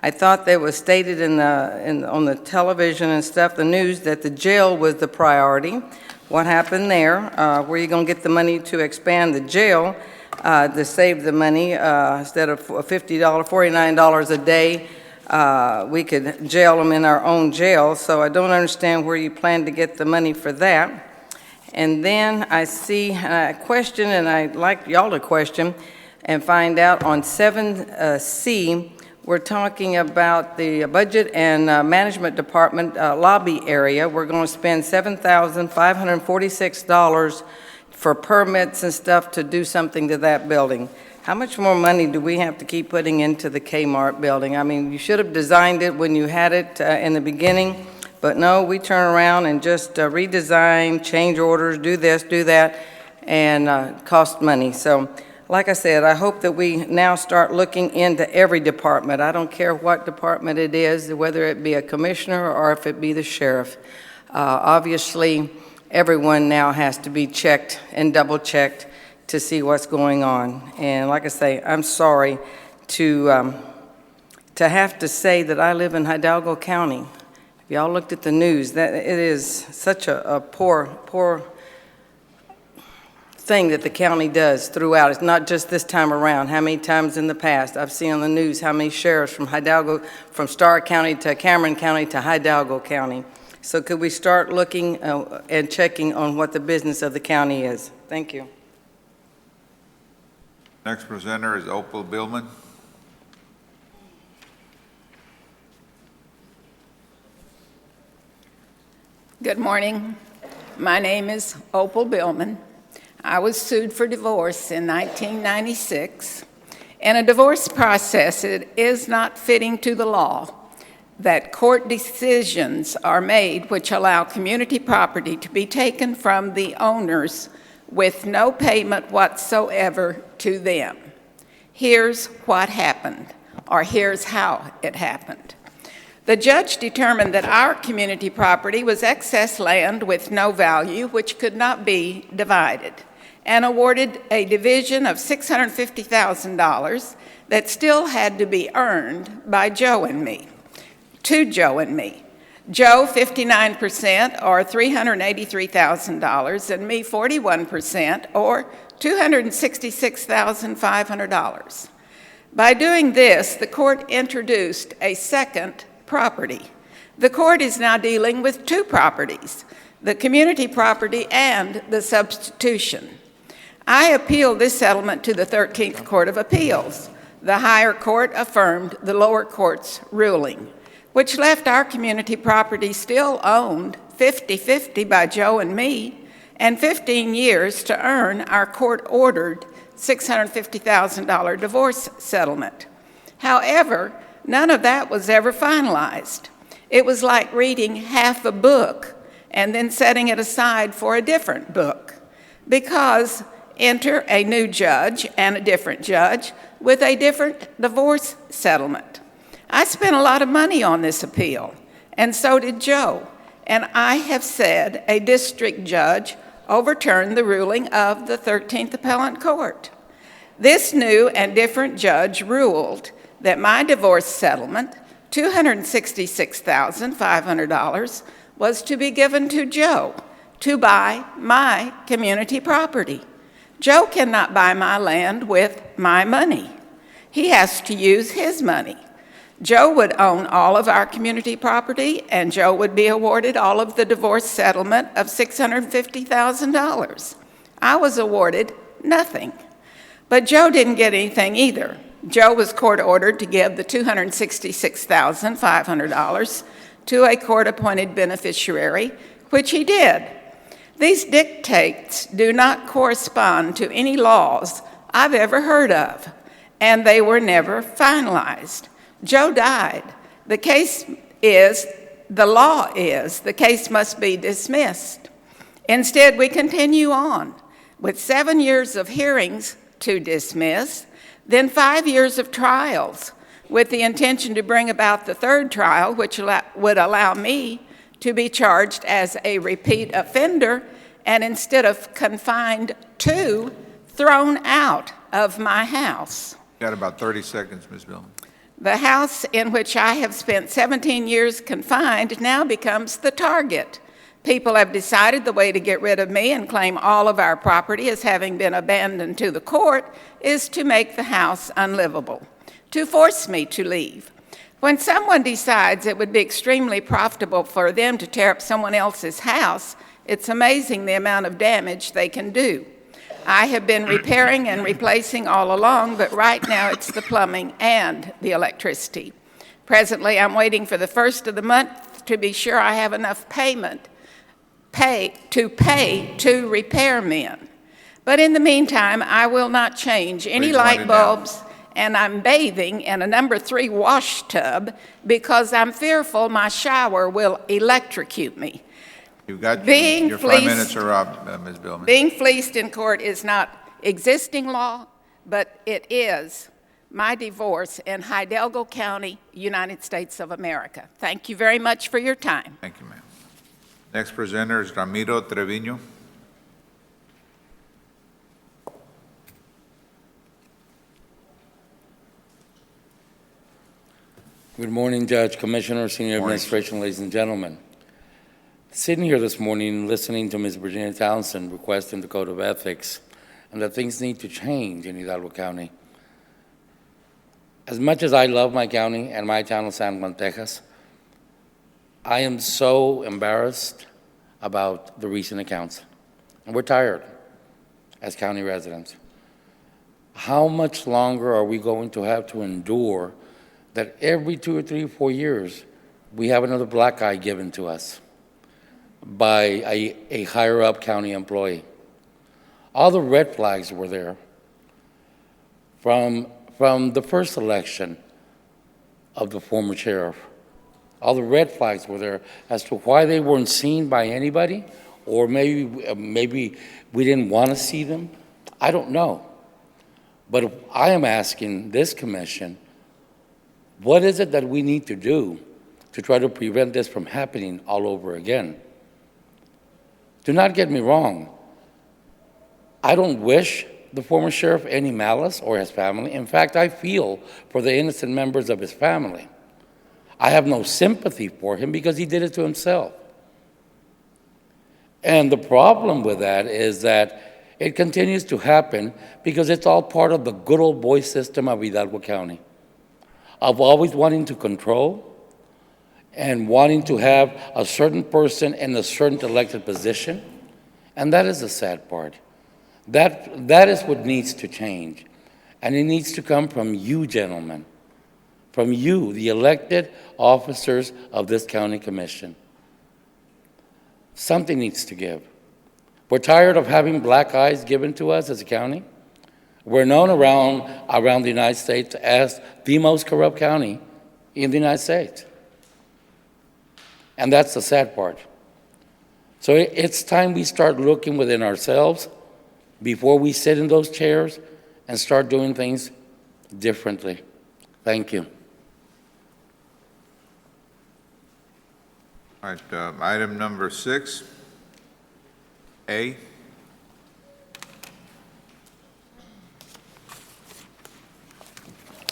I thought that was stated on the television and stuff, the news, that the jail was the priority. What happened there? Where are you going to get the money to expand the jail? To save the money, instead of $50, $49 a day, we could jail them in our own jail. So I don't understand where you plan to get the money for that. And then I see a question, and I'd like y'all to question and find out on 7C, we're talking about the Budget and Management Department lobby area. We're going to spend $7,546 for permits and stuff to do something to that building. How much more money do we have to keep putting into the Kmart building? I mean, you should have designed it when you had it in the beginning, but no, we turn around and just redesign, change orders, do this, do that, and cost money. So, like I said, I hope that we now start looking into every department. I don't care what department it is, whether it be a commissioner or if it be the sheriff. Obviously, everyone now has to be checked and double-checked to see what's going on. And like I say, I'm sorry to have to say that I live in Hidalgo County. If y'all looked at the news, that it is such a poor thing that the county does throughout. It's not just this time around. How many times in the past? I've seen on the news how many sheriffs from Hidalgo, from Starr County to Cameron County to Hidalgo County. So could we start looking and checking on what the business of the county is? Thank you. Next presenter is Opal Billman. Good morning. My name is Opal Billman. I was sued for divorce in 1996. In a divorce process, it is not fitting to the law that court decisions are made which allow community property to be taken from the owners with no payment whatsoever to them. Here's what happened, or here's how it happened. The judge determined that our community property was excess land with no value, which could not be divided, and awarded a division of $650,000 that still had to be earned by Joe and me, to Joe and me. Joe 59%, or $383,000, and me 41%, or $266,500. By doing this, the court introduced a second property. The court is now dealing with two properties, the community property and the substitution. I appealed this settlement to the 13th Court of Appeals. The higher court affirmed the lower court's ruling, which left our community property still owned 50-50 by Joe and me, and 15 years to earn our court-ordered $650,000 divorce settlement. However, none of that was ever finalized. It was like reading half a book and then setting it aside for a different book, because enter a new judge and a different judge with a different divorce settlement. I spent a lot of money on this appeal, and so did Joe, and I have said a district judge overturned the ruling of the 13th Appellate Court. This new and different judge ruled that my divorce settlement, $266,500, was to be given to Joe to buy my community property. Joe cannot buy my land with my money. He has to use his money. Joe would own all of our community property, and Joe would be awarded all of the divorce settlement of $650,000. I was awarded nothing. But Joe didn't get anything either. Joe was court-ordered to give the $266,500 to a court-appointed beneficiary, which he did. These dictates do not correspond to any laws I've ever heard of, and they were never finalized. Joe died. The case must be dismissed. Instead, we continue on with 7 years of hearings to dismiss, then 5 years of trials, with the intention to bring about the third trial, which would allow me to be charged as a repeat offender, and instead of confined to, thrown out of my house. Got about 30 seconds, Ms. Billman. The house in which I have spent 17 years confined now becomes the target. People have decided the way to get rid of me and claim all of our property as having been abandoned to the court is to make the house unlivable, to force me to leave. When someone decides it would be extremely profitable for them to tear up someone else's house, it's amazing the amount of damage they can do. I have been repairing and replacing all along, but right now it's the plumbing and the electricity. Presently, I'm waiting for the first of the month to be sure I have enough pay to repairmen. But in the meantime, I will not change any light bulbs, and I'm bathing in a number 3 wash tub because I'm fearful my shower will electrocute me. You've got your 5 minutes are up, Ms. Billman. Being fleeced in court is not existing law, but it is my divorce in Hidalgo County, United States of America. Thank you very much for your time. Thank you, ma'am. Next presenter is Ramiro Trevino. Good morning, Judge, Commissioner, Senior Administration, ladies and gentlemen. Sitting here this morning, listening to Ms. Virginia Townsend requesting the Code of Ethics and that things need to change in Hidalgo County. As much as I love my county and my town of San Juan, Texas, I am so embarrassed about the recent accounts. And we're tired as county residents. How much longer are we going to have to endure that every 2 or 3 or 4 years we have another black eye given to us by a higher-up county employee? All the red flags were there from the first election of the former sheriff. All the red flags were there as to why they weren't seen by anybody, or maybe we didn't want to see them. I don't know. But I am asking this commission, what is it that we need to do to try to prevent this from happening all over again? Do not get me wrong. I don't wish the former sheriff any malice or his family. In fact, I feel for the innocent members of his family. I have no sympathy for him because he did it to himself. And the problem with that is that it continues to happen because it's all part of the good old boy system of Hidalgo County, of always wanting to control and wanting to have a certain person in a certain elected position. And that is the sad part. That is what needs to change. And it needs to come from you, gentlemen, from you, the elected officers of this county commission. Something needs to give. We're tired of having black eyes given to us as a county. We're known around the United States as the most corrupt county in the United States. And that's the sad part. So it's time we start looking within ourselves before we sit in those chairs and start doing things differently. Thank you. All right, item number 6, A.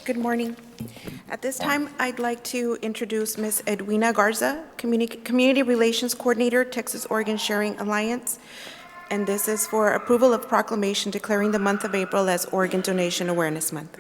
Good morning. At this time, I'd like to introduce Ms. Edwina Garza, Community Relations Coordinator, Texas-Oregon Sharing Alliance. And this is for approval of proclamation declaring the month of April as Oregon Donation Awareness Month.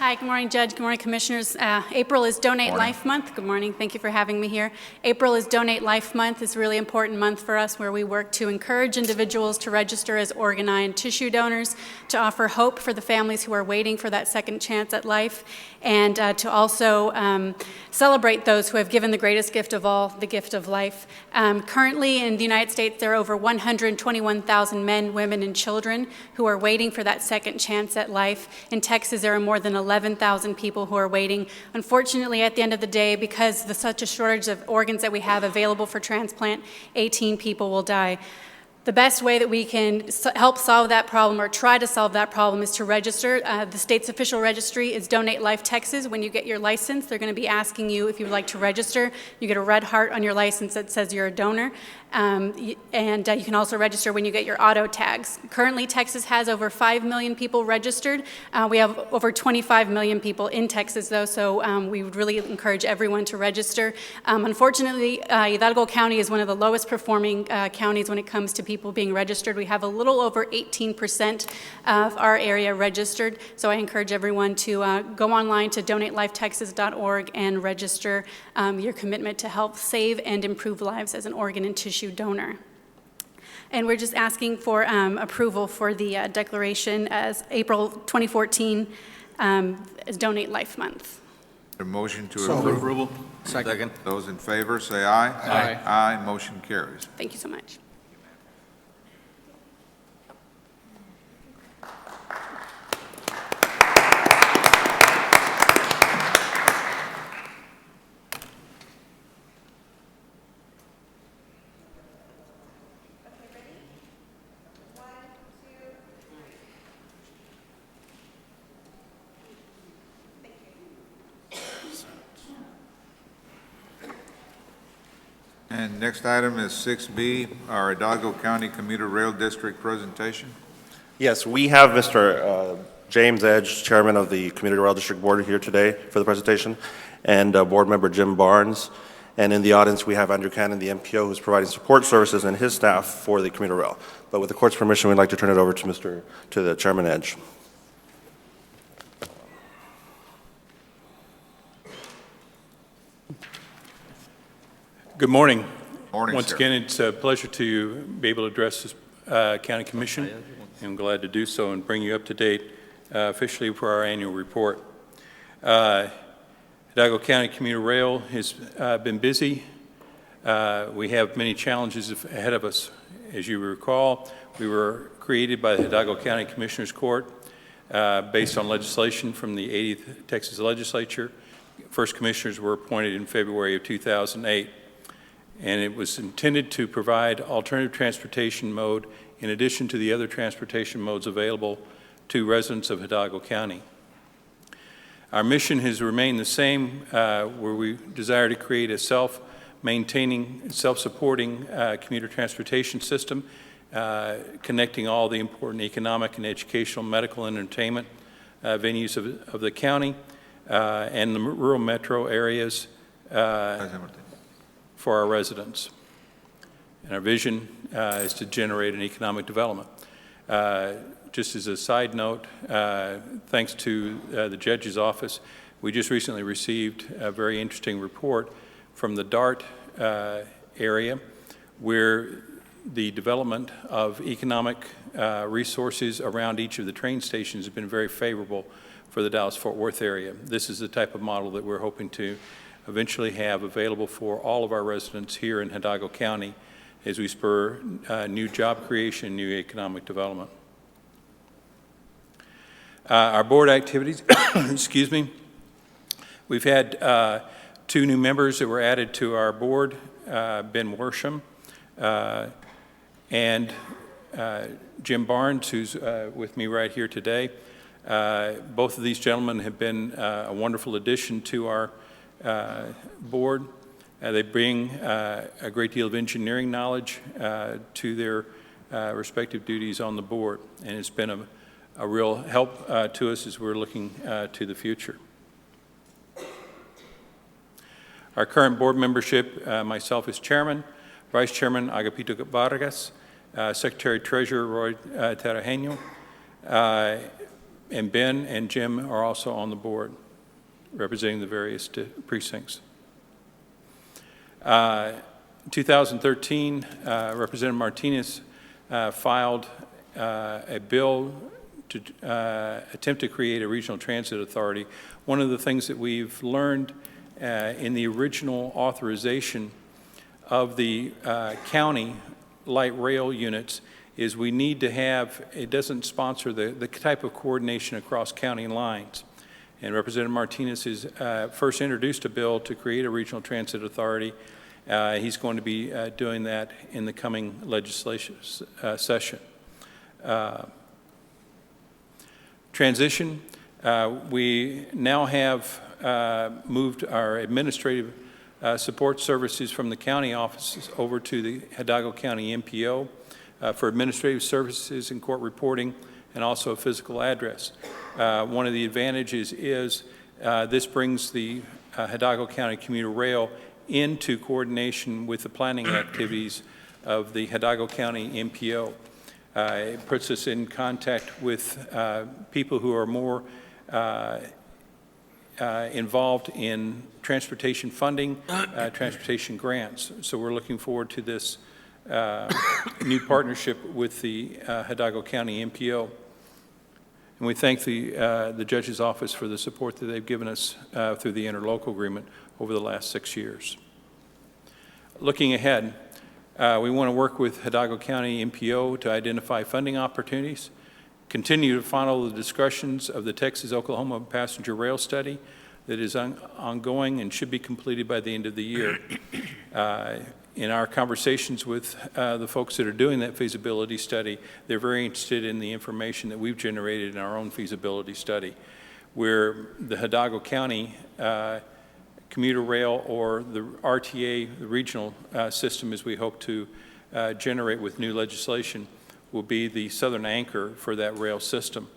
Hi, good morning, Judge. Good morning, Commissioners. April is Donate Life Month. Good morning. Thank you for having me here. April is Donate Life Month. It's a really important month for us where we work to encourage individuals to register as organ, eye, and tissue donors, to offer hope for the families who are waiting for that second chance at life, and to also celebrate those who have given the greatest gift of all, the gift of life. Currently in the United States, there are over 121,000 men, women, and children who are waiting for that second chance at life. In Texas, there are more than 11,000 people who are waiting. Unfortunately, at the end of the day, because of such a shortage of organs that we have available for transplant, 18 people will die. The best way that we can help solve that problem, or try to solve that problem, is to register. The state's official registry is Donate Life Texas. When you get your license, they're going to be asking you if you would like to register. You get a red heart on your license that says you're a donor. And you can also register when you get your auto tags. Currently, Texas has over 5 million people registered. We have over 25 million people in Texas, though, so we would really encourage everyone to register. Unfortunately, Hidalgo County is one of the lowest performing counties when it comes to people being registered. We have a little over 18% of our area registered, so I encourage everyone to go online to donatelifetexas.org and register your commitment to help save and improve lives as an organ and tissue donor. And we're just asking for approval for the declaration as April 2014 as Donate Life Month. A motion to So approve. Approval. Second. Those in favor, say aye. Aye. Aye, motion carries. Thank you so much. And next item is 6B, our Hidalgo County Commuter Rail District presentation. Yes, we have Mr. James Edge, Chairman of the Community Rail District Board, here today for the presentation, and Board Member Jim Barnes. And in the audience, we have Andrew Cannon, the MPO, who's providing support services, and his staff for the commuter rail. But with the court's permission, we'd like to turn it over to the Chairman Edge. Good morning. Morning, Once sir. again, it's a pleasure to be able to address this county commission. I'm glad to do so and bring you up to date officially for our annual report. Hidalgo County Commuter Rail has been busy. We have many challenges ahead of us. As you recall, we were created by the Hidalgo County Commissioners Court based on legislation from the 80th Texas Legislature. First commissioners were appointed in February of 2008. And it was intended to provide alternative transportation mode in addition to the other transportation modes available to residents of Hidalgo County. Our mission has remained the same, where we desire to create a self-maintaining, self-supporting commuter transportation system, connecting all the important economic and educational, medical, and entertainment venues of the county and the rural metro areas for our residents. And our vision is to generate an economic development. Just as a side note, thanks to the judge's office, we just recently received a very interesting report from the DART area, where the development of economic resources around each of the train stations has been very favorable for the Dallas-Fort Worth area. This is the type of model that we're hoping to eventually have available for all of our residents here in Hidalgo County as we spur new job creation, new economic development. Our board activities, excuse me, we've had 2 new members that were added to our board, Ben Worsham and Jim Barnes, who's with me right here today. Both of these gentlemen have been a wonderful addition to our board. They bring a great deal of engineering knowledge to their respective duties on the board, and it's been a real help to us as we're looking to the future. Our current board membership, myself as chairman, vice chairman Agapito Vargas, secretary treasurer Roy Tarajeño, and Ben and Jim are also on the board, representing the various precincts. 2013, Representative Martinez filed a bill to attempt to create a regional transit authority. One of the things that we've learned in the original authorization of the county light rail units is we need to have, it doesn't sponsor the type of coordination across county lines. And Representative Martinez has first introduced a bill to create a regional transit authority. He's going to be doing that in the coming legislation session. Transition, we now have moved our administrative support services from the county offices over to the Hidalgo County MPO for administrative services and court reporting, and also a physical address. One of the advantages is this brings the Hidalgo County Commuter Rail into coordination with the planning activities of the Hidalgo County MPO. It puts us in contact with people who are more involved in transportation funding, transportation grants. So we're looking forward to this new partnership with the Hidalgo County MPO. And we thank the judge's office for the support that they've given us through the interlocal agreement over the last 6 years. Looking ahead, we want to work with Hidalgo County MPO to identify funding opportunities, continue to follow the discussions of the Texas-Oklahoma passenger rail study that is ongoing and should be completed by the end of the year. In our conversations with the folks that are doing that feasibility study, they're very interested in the information that we've generated in our own feasibility study, where the Hidalgo County commuter rail or the RTA, the regional system, as we hope to generate with new legislation, will be the southern anchor for that rail system,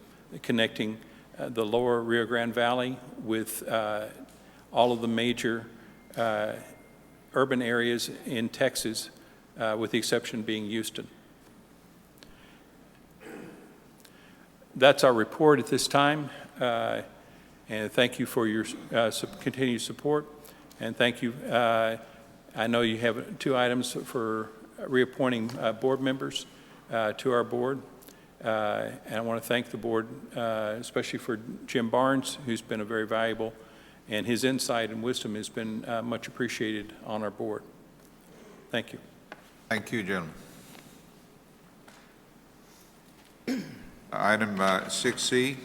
connecting the lower Rio Grande Valley with all of the major urban areas in Texas, with the exception being Houston. That's our report at this time, and thank you for your continued support, and thank you. I know you have 2 items for reappointing board members to our board, and I want to thank the board, especially for Jim Barnes, who's been a very valuable, and his insight and wisdom has been much appreciated on our board. Thank you. Thank you, gentlemen. Item 6C.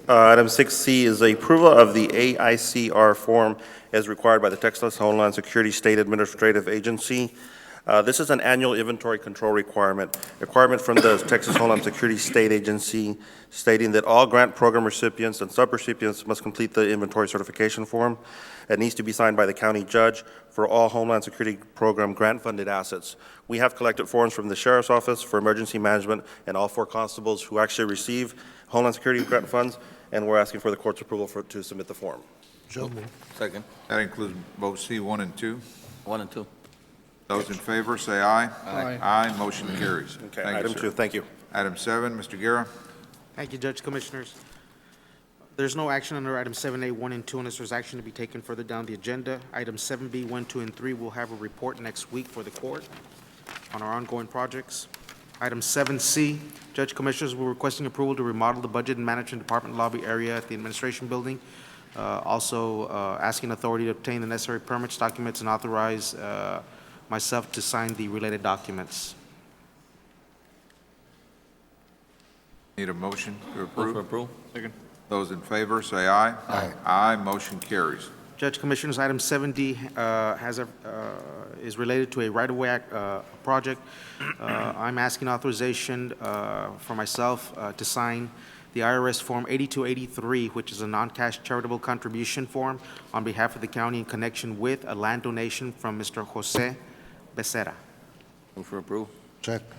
Item 6C is the approval of the AICR form as required by the Texas Homeland Security State Administrative Agency. This is an annual inventory control requirement from the Texas Homeland Security State Agency stating that all grant program recipients and subrecipients must complete the inventory certification form. It needs to be signed by the county judge for all Homeland Security Program grant-funded assets. We have collected forms from the Sheriff's Office for Emergency Management and all 4 constables who actually receive Homeland Security grant funds, and we're asking for the court's approval to submit the form. So moved. Second. That includes both C1 and 2. 1 and 2. Those in favor, say aye. Aye. Aye, motion carries. Okay, Thank you, item sir. 2, thank you. Item 7, Mr. Guerra. Thank you, Judge, Commissioners. There's no action under item 7A, 1 and 2, unless there's action to be taken further down the agenda. Item 7B, 1, 2, and 3 will have a report next week for the court on our ongoing projects. Item 7C, Judge, Commissioners, we're requesting approval to remodel the Budget and Management Department lobby area at the Administration Building. Also asking authority to obtain the necessary permits, documents, and authorize myself to sign the related documents. Need a motion to Move approve? for approval. Second. Those in favor, say aye. Aye. Aye, motion carries. Judge, Commissioners, item 7D is related to a right-of-way project. I'm asking authorization for myself to sign the IRS Form 8283, which is a non-cash charitable contribution form on behalf of the county in connection with a land donation from Mr. Jose Becerra. Move for approval. Second.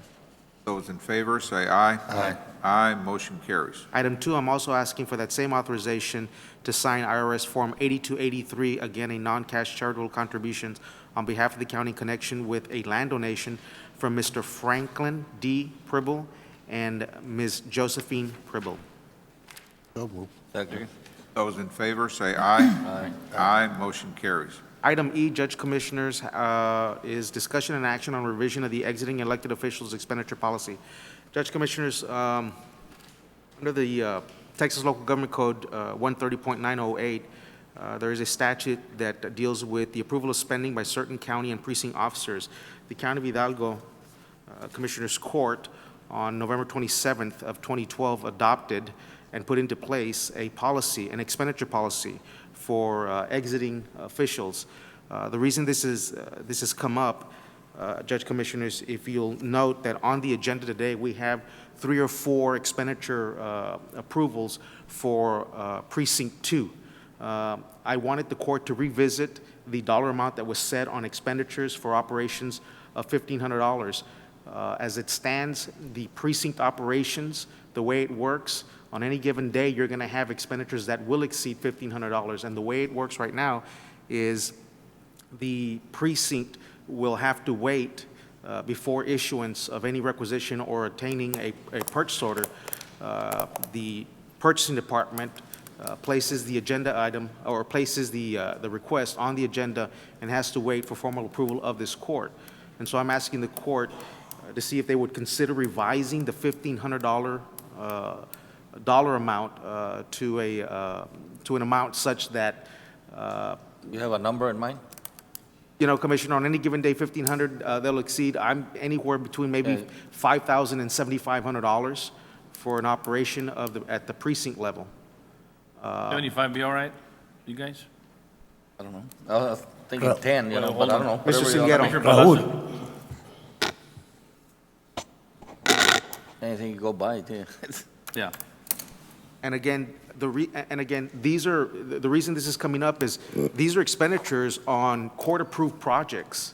Those in favor, say aye. Aye. Aye, motion carries. Item 2, I'm also asking for that same authorization to sign IRS Form 8283, again, a non-cash charitable contributions on behalf of the county in connection with a land donation from Mr. Franklin D. Pribble and Ms. Josephine Pribble. So moved. Second. Those in favor, say aye. Aye. Aye, motion carries. Item E, Judge Commissioners, is discussion and action on revision of the exiting elected officials expenditure policy. Judge Commissioners, under the Texas Local Government Code 130.908, there is a statute that deals with the approval of spending by certain county and precinct officers. The County of Hidalgo Commissioners Court on November 27th of 2012 adopted and put into place a policy, an expenditure policy for exiting officials. The reason this has come up, Judge Commissioners, if you'll note that on the agenda today, we have 3 or 4 expenditure approvals for Precinct 2. I wanted the court to revisit the dollar amount that was set on expenditures for operations of $1,500. As it stands, the precinct operations, the way it works, on any given day, you're going to have expenditures that will exceed $1,500. And the way it works right now is the precinct will have to wait before issuance of any requisition or obtaining a purchase order. The purchasing department places the agenda item or places the request on the agenda and has to wait for formal approval of this court. And so I'm asking the court to see if they would consider revising the $1,500 dollar amount to an amount such that You have a number in mind? you know, Commissioner, on any given day, $1,500, they'll exceed, I'm anywhere between maybe $5,000 and $7,500 for an operation at the precinct level. 75 be all right, you guys? I don't know. I was thinking 10, you know, but I don't know. Mr. Whatever you Singuero. want. Anything you go by, too. Yeah. And again, the reason this is coming up is these are expenditures on court-approved projects.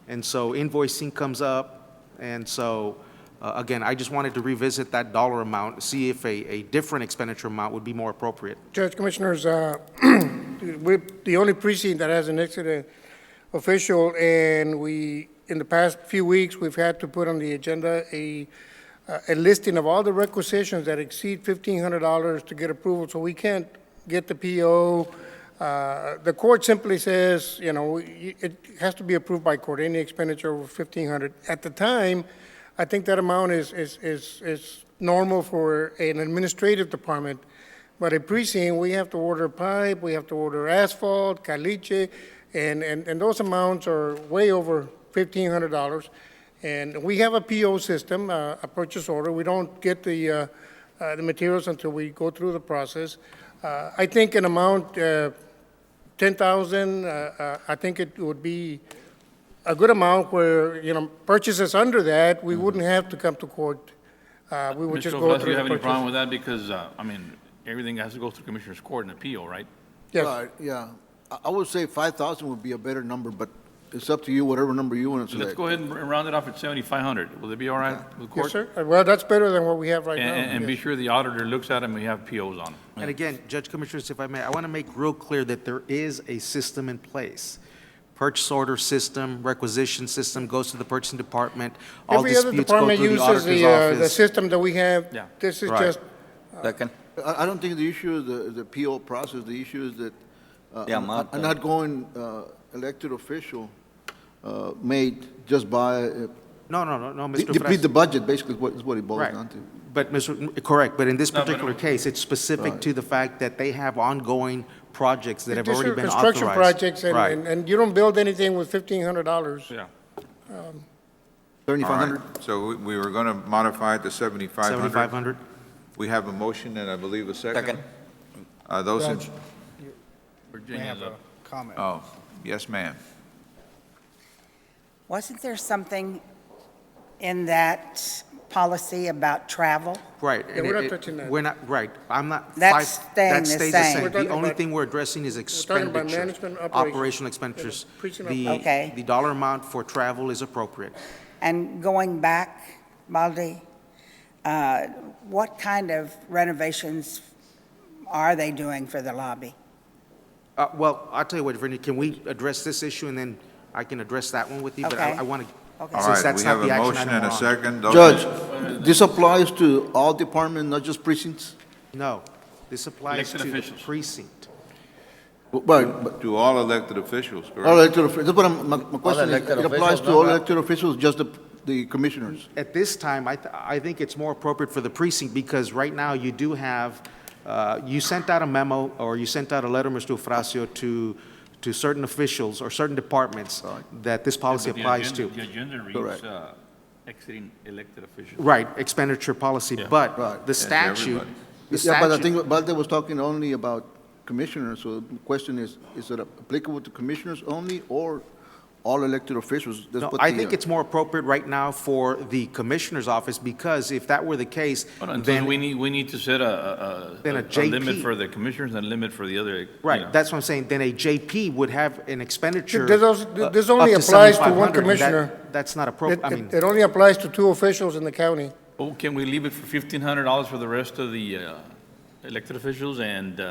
And so invoicing comes up, and so, again, I just wanted to revisit that dollar amount, see if a different expenditure amount would be more appropriate. Judge, Commissioners, we're the only precinct that has an exiting official, and in the past few weeks, we've had to put on the agenda a listing of all the requisitions that exceed $1,500 to get approval, so we can't get the PO. The court simply says, it has to be approved by court, any expenditure over $1,500. At the time, I think that amount is normal for an administrative department, but a precinct, we have to order pipe, we have to order asphalt, caliche, and those amounts are way over $1,500. And we have a PO system, a purchase order. We don't get the materials until we go through the process. I think an amount, $10,000, I think it would be a good amount where, purchases under that, we wouldn't have to come to court. We would just go Do through you have the any problem purchase. with that? Because, everything has to go through Commissioner's Court and appeal, right? Yes. Right, yeah. I would say 5,000 would be a better number, but it's up to you, whatever number you want to select. Let's go ahead and round it off at 7,500. Will it be all right with the court? Yes, sir. Well, that's better than what we have right now. And be Yes. sure the auditor looks at them and we have POs on them. And again, Judge Commissioners, if I may, I want to make real clear that there is a system in place. Purchase order system, requisition system goes to the purchasing department. All Every other disputes go department through the uses auditor's the office. system that we have. Yeah. This is Right. just, Second. I don't think the issue is the PO process. The issue is that The amount. an outgoing elected official may just buy, No, Mr. deplete the Frasco. budget, basically, is what it boils Right. down to. But, correct, but in this No, but- particular case, it's specific Right. to the fact that they have ongoing projects that have these already are been authorized. construction projects, Right. and you don't build anything with $1,500. Yeah. 7,500? All right, so we were going to modify it to 7,500. 7,500? We have a motion and I believe a second. Second. Those in, Judge, Virginia's up. comment. oh, yes, ma'am. Wasn't there something in that policy about travel? Right. Yeah, and we're not it- touching that. We're not, right, I'm not. That's staying that the stays same. We're The talking only about- thing we're addressing is talking about expenditure. management operations. Operational expenditures. Precinct The, Okay. the dollar amount for travel is appropriate. And going back, Baldi, what kind of renovations are they doing for the lobby? Well, I'll tell you what, Virginia, can we address this issue and then I can address that one with you? But Okay. I want to, Okay. All since right, that's we not have the a action motion item and a we're on. second. Those- Judge, this applies to all departments, not just precincts? No, this applies Elected to the officials. precinct. Right, but To all elected officials, correct? all elected officials, that's what my question is, elected it applies officials, to all no? elected officials, just the commissioners? At this time, I think it's more appropriate for the precinct because right now you do have, you sent out a memo or you sent out a letter, Mr. Eufrasio, to certain officials or certain departments that this policy But the applies agenda- to. The agenda reads, Correct. exiting elected officials. Right, expenditure policy, Yeah. but Right. the to statute, everybody. the Yeah, but I statute, think Valde was talking only about commissioners, so the question is it applicable to commissioners only or all elected officials? That's no, what I the, think it's more appropriate right now for the commissioner's office because if that were the case, Hold on, so then, we need to set a Then a limit JP. for the commissioners and a limit for the other, you know. right, that's what I'm saying, then a JP would have an expenditure. This up only to applies to one 7,500, and commissioner. That's not appropriate, I mean. It only applies to 2 officials in the county. Oh, can we leave it for $1,500 for the rest of the elected officials? And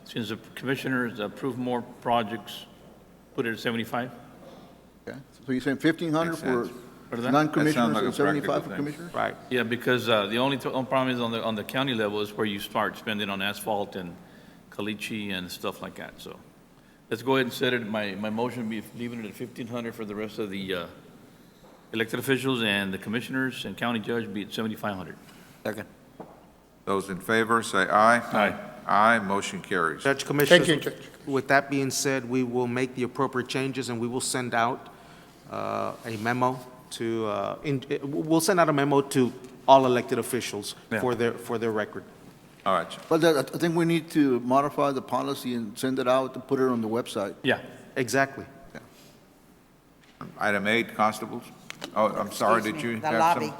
since the commissioners approve more projects, put it at 75? okay. So you're saying 1,500 Makes for sense. What is that? non-commissioners like a and 75 practical for thing. commissioners? Right. Yeah, because the only problem is on the county level is where you start spending on asphalt and caliche and stuff like that. So let's go ahead and set it, my motion would be leaving it at 1,500 for the rest of the elected officials and the commissioners and county judge be at 7,500. Second. Those in favor, say aye. Aye. Aye, motion carries. Judge, Commissioners, Thank you, Judge. with that being said, we will make the appropriate changes and we will send out a memo to, we'll send out a memo to all elected officials Yeah. for their record. All right, But I think we need to modify the policy and send it out and put it on the website. Yeah. Exactly. item 8, constables. Oh, I'm sorry, Excuse did me, you the have lobby. some?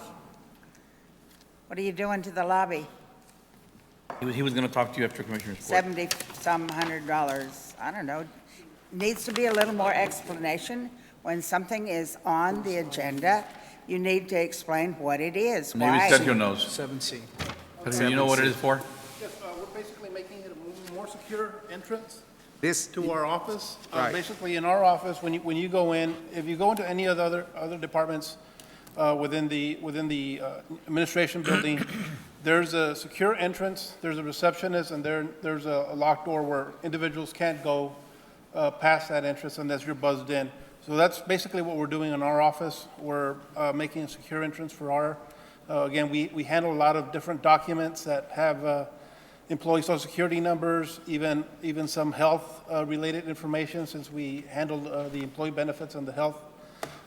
What are you doing to the lobby? He was going to talk to you after Commissioner's Court. $70-some $100, I don't know. Needs to be a little more explanation. When something is on the agenda, you need to explain what it is, Maybe why. Sergio knows. 7C. Do you know what it is for? Yes, we're basically making it a more secure entrance To our office? Right. Basically, in our office, when you go in, if you go into any of the other departments within the administration building, there's a secure entrance, there's a receptionist, and there's a locked door where individuals can't go past that entrance unless you're buzzed in. So that's basically what we're doing in our office. We're making a secure entrance for our, again, we handle a lot of different documents that have employee social security numbers, even some health related information, since we handle the employee benefits and the health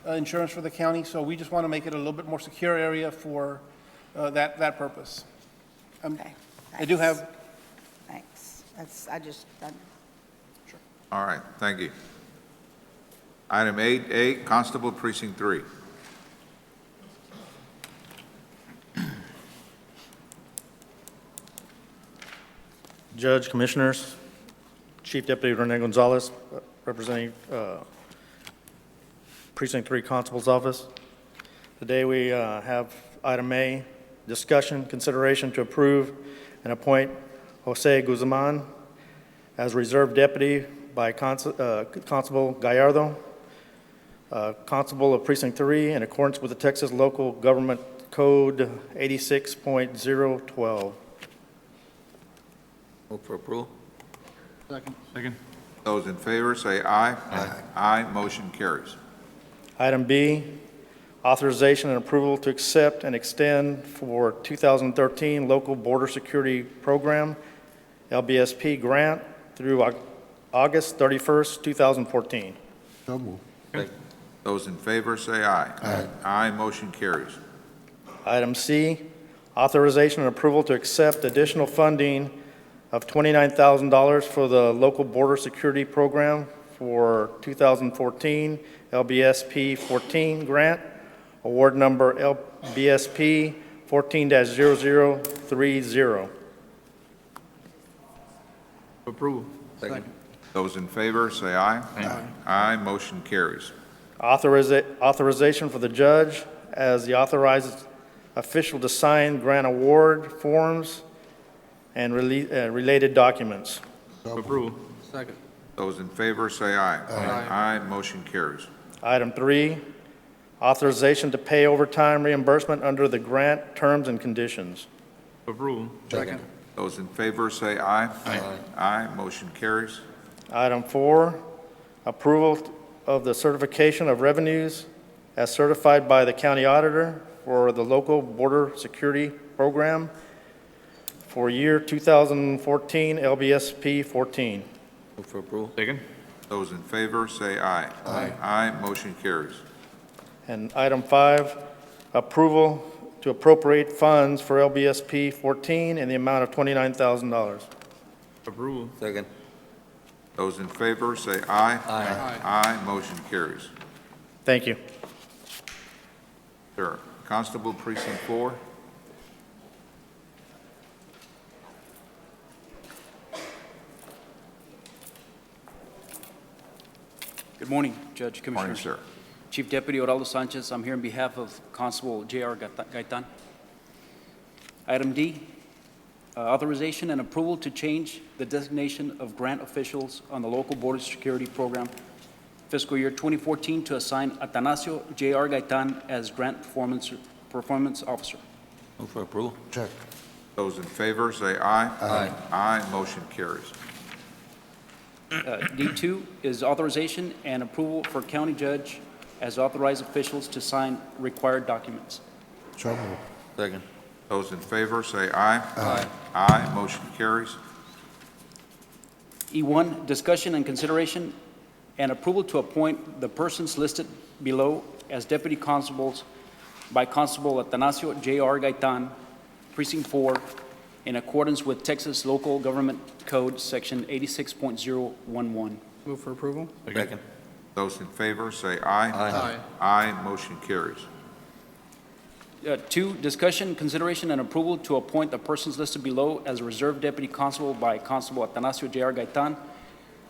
insurance for the county. So we just want to make it a little bit more secure area for that purpose. Okay. I do have. Thanks. Sure. All right, thank you. Item 8A, Constable Precinct 3. Judge, Commissioners, Chief Deputy Rene Gonzalez, representing Precinct 3 Constable's Office. Today we have item A, discussion, consideration to approve and appoint Jose Guzman as Reserve Deputy by Constable Gallardo, Constable of Precinct 3, in accordance with the Texas Local Government Code 86.012. Move for approval. Second. Those in favor say aye. Aye. Aye, motion carries. Item B, authorization and approval to accept and extend for 2013 Local Border Security Program, LBSP grant through August 31st, 2014. So moved. Those in favor say aye. Aye. Aye, motion carries. Item C, authorization and approval to accept additional funding of $29,000 for the Local Border Security Program for 2014 LBSP 14 grant, award number LBSP 14-0030. Approval. Second. Those in favor say aye. Aye. Aye, motion carries. Authorization for the judge as the authorized official to sign grant award forms and related documents. Approval. Second. Those in favor say aye. Aye. Aye, motion carries. Item 3, authorization to pay overtime reimbursement under the grant terms and conditions. Approval. Second. Those in favor say aye. Aye. Aye, motion carries. Item 4, approval of the certification of revenues as certified by the county auditor for the Local Border Security Program for year 2014 LBSP 14. Move for approval. Second. Those in favor say aye. Aye. Aye, motion carries. And item 5, approval to appropriate funds for LBSP 14 in the amount of $29,000. Approval. Second. Those in favor say aye. Aye. Aye, motion carries. Thank you. Sir, Constable Precinct 4. Good morning, Judge, Morning, Commissioners. sir. Chief Deputy Oraldo Sanchez, I'm here on behalf of Constable J.R. Gaitan. Item D, authorization and approval to change the designation of grant officials on the Local Border Security Program fiscal year 2014 to assign Atanasio J.R. Gaitan as Grant Performance Officer. Move for approval. Check. Those in favor say aye. Aye. Aye, motion carries. D2 is authorization and approval for county judge as authorized officials to sign required documents. So moved. Second. Those in favor say aye. Aye. Aye, motion carries. E1, discussion and consideration and approval to appoint the persons listed below as deputy constables by Constable Atanasio J.R. Gaitan, Precinct 4, in accordance with Texas Local Government Code, Section 86.011. Move for approval? Second. Those in favor say aye. Aye. Aye, motion carries. 2, discussion, consideration, and approval to appoint the persons listed below as Reserve Deputy Constable by Constable Atanasio J.R. Gaitan,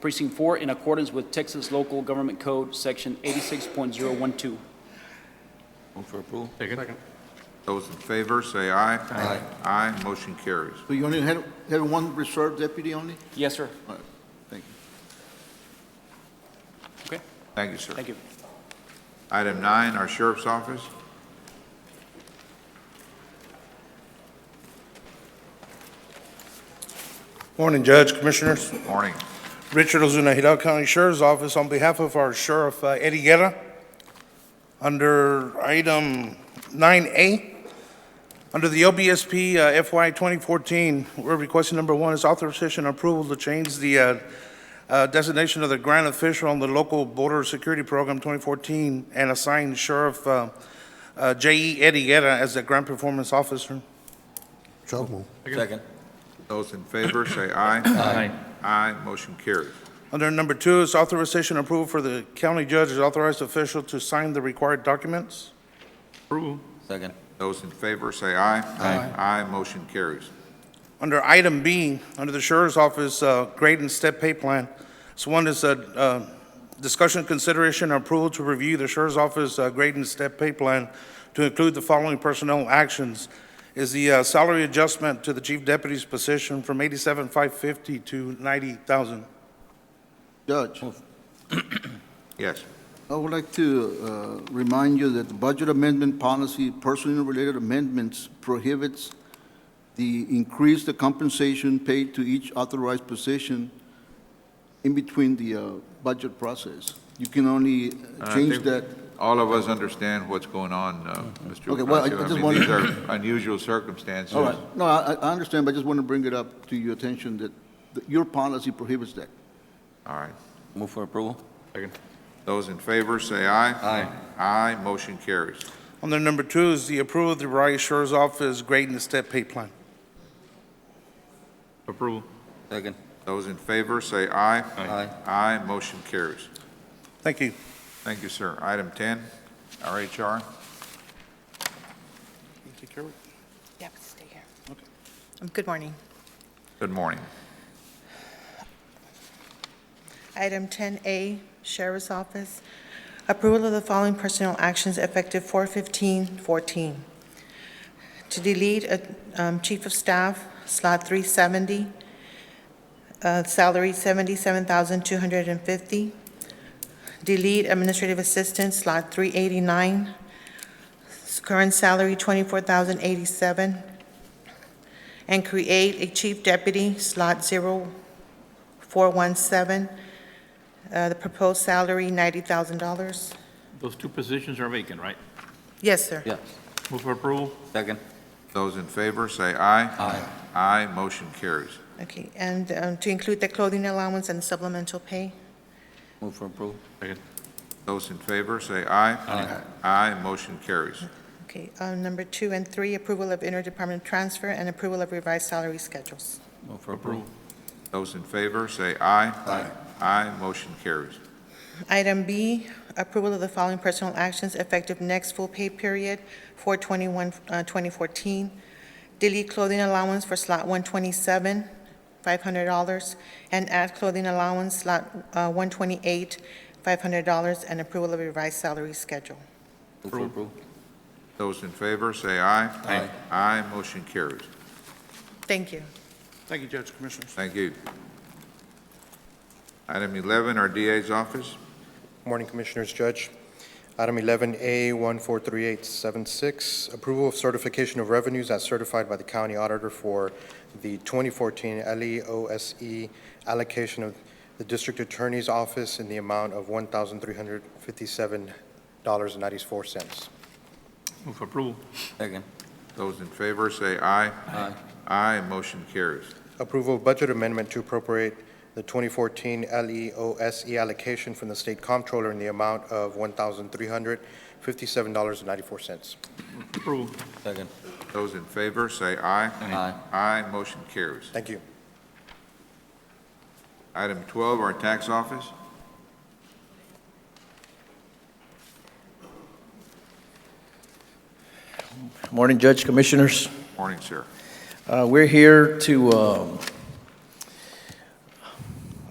Precinct 4, in accordance with Texas Local Government Code, Section 86.012. Move for approval. Second. Those in favor say aye. Aye. Aye, motion carries. So you only had one reserve deputy only? Yes, sir. All right, thank you. Thank you, sir. Thank you. Item 9, our sheriff's office. Morning, Judge, Commissioners. Morning. Richard Ozuna, Hidalgo County Sheriff's Office, on behalf of our Sheriff Eddie Guerra. Under item 9A, under the LBSP FY 2014, we're requesting number 1 is authorization and approval to change the designation of the grant official on the local border security program 2014 and assign Sheriff J.E. Eddie Guerra as the grant performance officer. So moved. Second. Those in favor say aye. Aye. Aye, motion carries. Under number 2 is authorization and approval for the county judge as authorized official to sign the required documents. Approval. Second. Those in favor say aye. Aye. Aye, motion carries. Under item B, under the Sheriff's Office grade and step pay plan, so one is a discussion, consideration, and approval to review the Sheriff's Office grade and step pay plan to include the following personnel actions. Is the salary adjustment to the chief deputy's position from $87,550 to $90,000. Judge, Yes. I would like to remind you that the budget amendment policy, personnel-related amendments, prohibits the increase the compensation paid to each authorized position in between the budget process. You can only I change think that. All of us understand what's going on, Mr. Okay, well, I Ocasio. just mean, wanted- these are unusual circumstances. All right. No, I understand, but I just want to bring it up to your attention that your policy prohibits that. All right. Move for approval. Second. Those in favor say aye. Aye. Aye, motion carries. Under number 2 is the approval of the Variety Sheriff's Office grade and step pay plan. Approval. Second. Those in favor say aye. Aye. Aye, motion carries. Thank you. Thank you, sir. Item 10, our HR. Take care of it. Yeah, stay here. Okay. Good morning. Good morning. Item 10A, Sheriff's Office. Approval of the following personnel actions effective 4/15/14. To delete Chief of Staff, slot 370, salary $77,250. Delete Administrative Assistant, slot 389, current salary $24,087. And create a Chief Deputy, slot 0417, the proposed salary $90,000. Those 2 positions are vacant, right? Yes, sir. Yes. Move for approval. Second. Those in favor say aye. Aye. Aye, motion carries. Okay, and to include the clothing allowance and supplemental pay. Move for approval. Second. Those in favor say aye. Aye. Aye, motion carries. Okay, number 2 and 3, approval of interdepartment transfer and approval of revised salary schedules. Move for approval. Those in favor say aye. Aye. Aye, motion carries. Item B, approval of the following personal actions effective next full pay period, 4/21/2014. Delete clothing allowance for slot 127, $500, and add clothing allowance slot 128, $500, and approval of revised salary schedule. Move for approval. Those in favor say aye. Aye. Aye, motion carries. Thank you. Thank you, Judge, Commissioners. Thank you. Item 11, our DA's office. Morning, Commissioners, Judge. Item 11A 143876, approval of certification of revenues as certified by the county auditor for the 2014 LEOSE allocation of the district attorney's office in the amount of $1,357.94. Move for approval. Second. Those in favor say aye. Aye. Aye, motion carries. Approval of budget amendment to appropriate the 2014 LEOSE allocation from the state comptroller in the amount of $1,357.94. Approval. Second. Those in favor say aye. Aye. Aye, motion carries. Thank you. Item 12, our tax office. Morning, Judge, Commissioners. Morning, sir. We're here to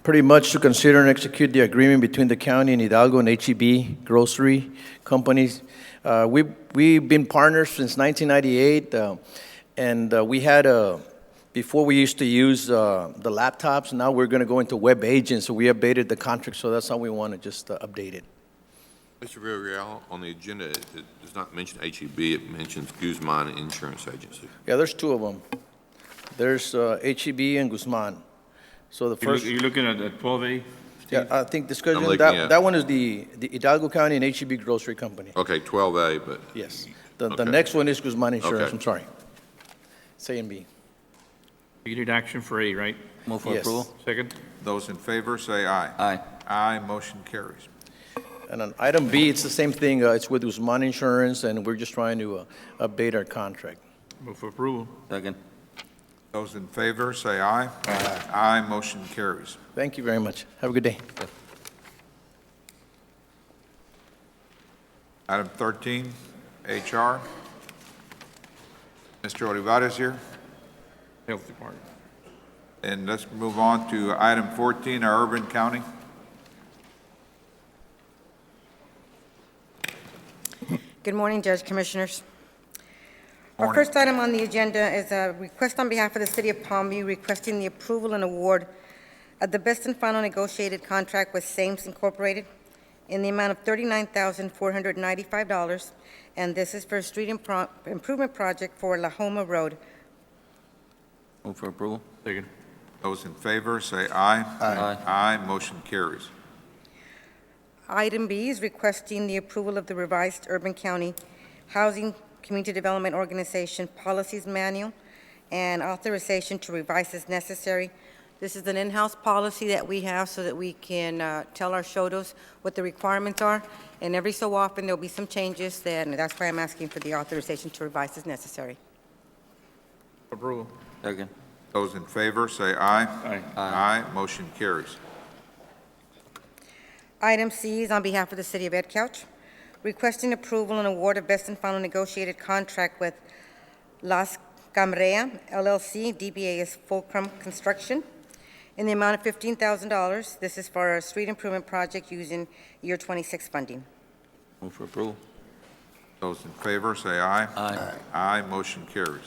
pretty much to consider and execute the agreement between the county and Hidalgo and H-E-B grocery companies. We've been partners since 1998, and we had Before, we used to use the laptops. Now we're going to go into web agents, so we updated the contract, so that's how we want to just update it. Mr. Villarreal, on the agenda, it does not mention HEB, it mentions Guzman Insurance Agency. Yeah, there's two of them. There's HEB and Guzman. So the first. You're looking at 12A? Yeah, I think I'm discussion, looking that, at- that one is the Hidalgo County and HEB Grocery Company. Okay, 12A, but. Yes. The Okay. next one is Guzman Insurance, Okay. I'm sorry. It's A and B. You need action for A, right? Move for Yes. approval. Second? Those in favor, say aye. Aye. Aye, motion carries. And on item B, it's the same thing. It's with Guzman Insurance, and we're just trying to update our contract. Move for approval. Second. Those in favor, say aye. Aye. Aye, motion carries. Thank you very much. Have a good day. Item 13, HR. Mr. Olivares here. Health Department. And let's move on to item 14, our urban county. Good morning, Judge Commissioners. Our Morning. first item on the agenda is a request on behalf of the City of Palmview requesting the approval and award of the best and final negotiated contract with Sames Incorporated in the amount of $39,495, and this is for a street improvement project for La Homa Road. Move for approval. Second. Those in favor, say aye. Aye. Aye, motion carries. Item B is requesting the approval of the revised Urban County Housing Community Development Organization Policies Manual and authorization to revise as necessary. This is an in-house policy that we have so that we can tell our SHODOs what the requirements are, and every so often there'll be some changes, and that's why I'm asking for the authorization to revise as necessary. Approval. Second. Those in favor, say aye. Aye. Aye, motion carries. Item C is on behalf of the City of Edcouch, requesting approval and award of best and final negotiated contract with Las Cambrea LLC, DBA is Fulcrum Construction, in the amount of $15,000. This is for a street improvement project using year 26 funding. Move for approval. Those in favor, say aye. Aye. Aye, motion carries.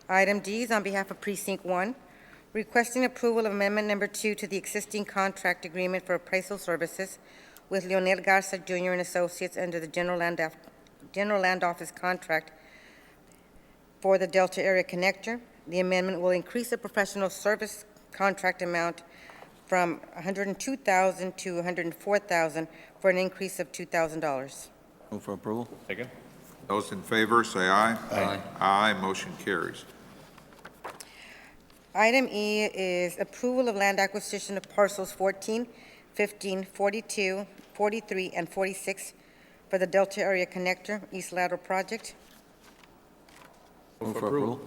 Item D is on behalf of Precinct 1, requesting approval of Amendment Number 2 to the existing contract agreement for appraisal services with Leonel Garza Jr. and Associates under the General Land Office contract for the Delta Area Connector. The amendment will increase the professional service contract amount from $102,000 to $104,000 for an increase of $2,000. Move for approval. Second. Those in favor, say aye. Aye. Aye, motion carries. Item E is approval of land acquisition of parcels 14, 15, 42, 43, and 46 for the Delta Area Connector East Lateral Project. Move for approval.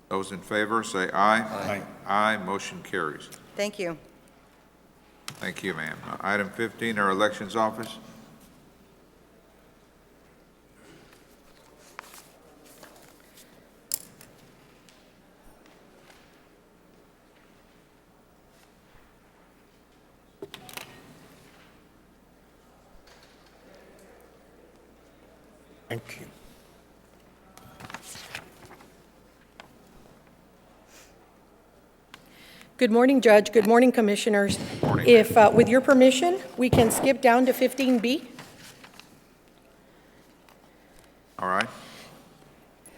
Those in favor, say aye. Aye. Aye, motion carries. Thank you. Thank you, ma'am. Item 15, our elections office. Thank you. Good morning, Judge. Good morning, Commissioners. Morning, If, with your permission, we can skip down to 15B. All right.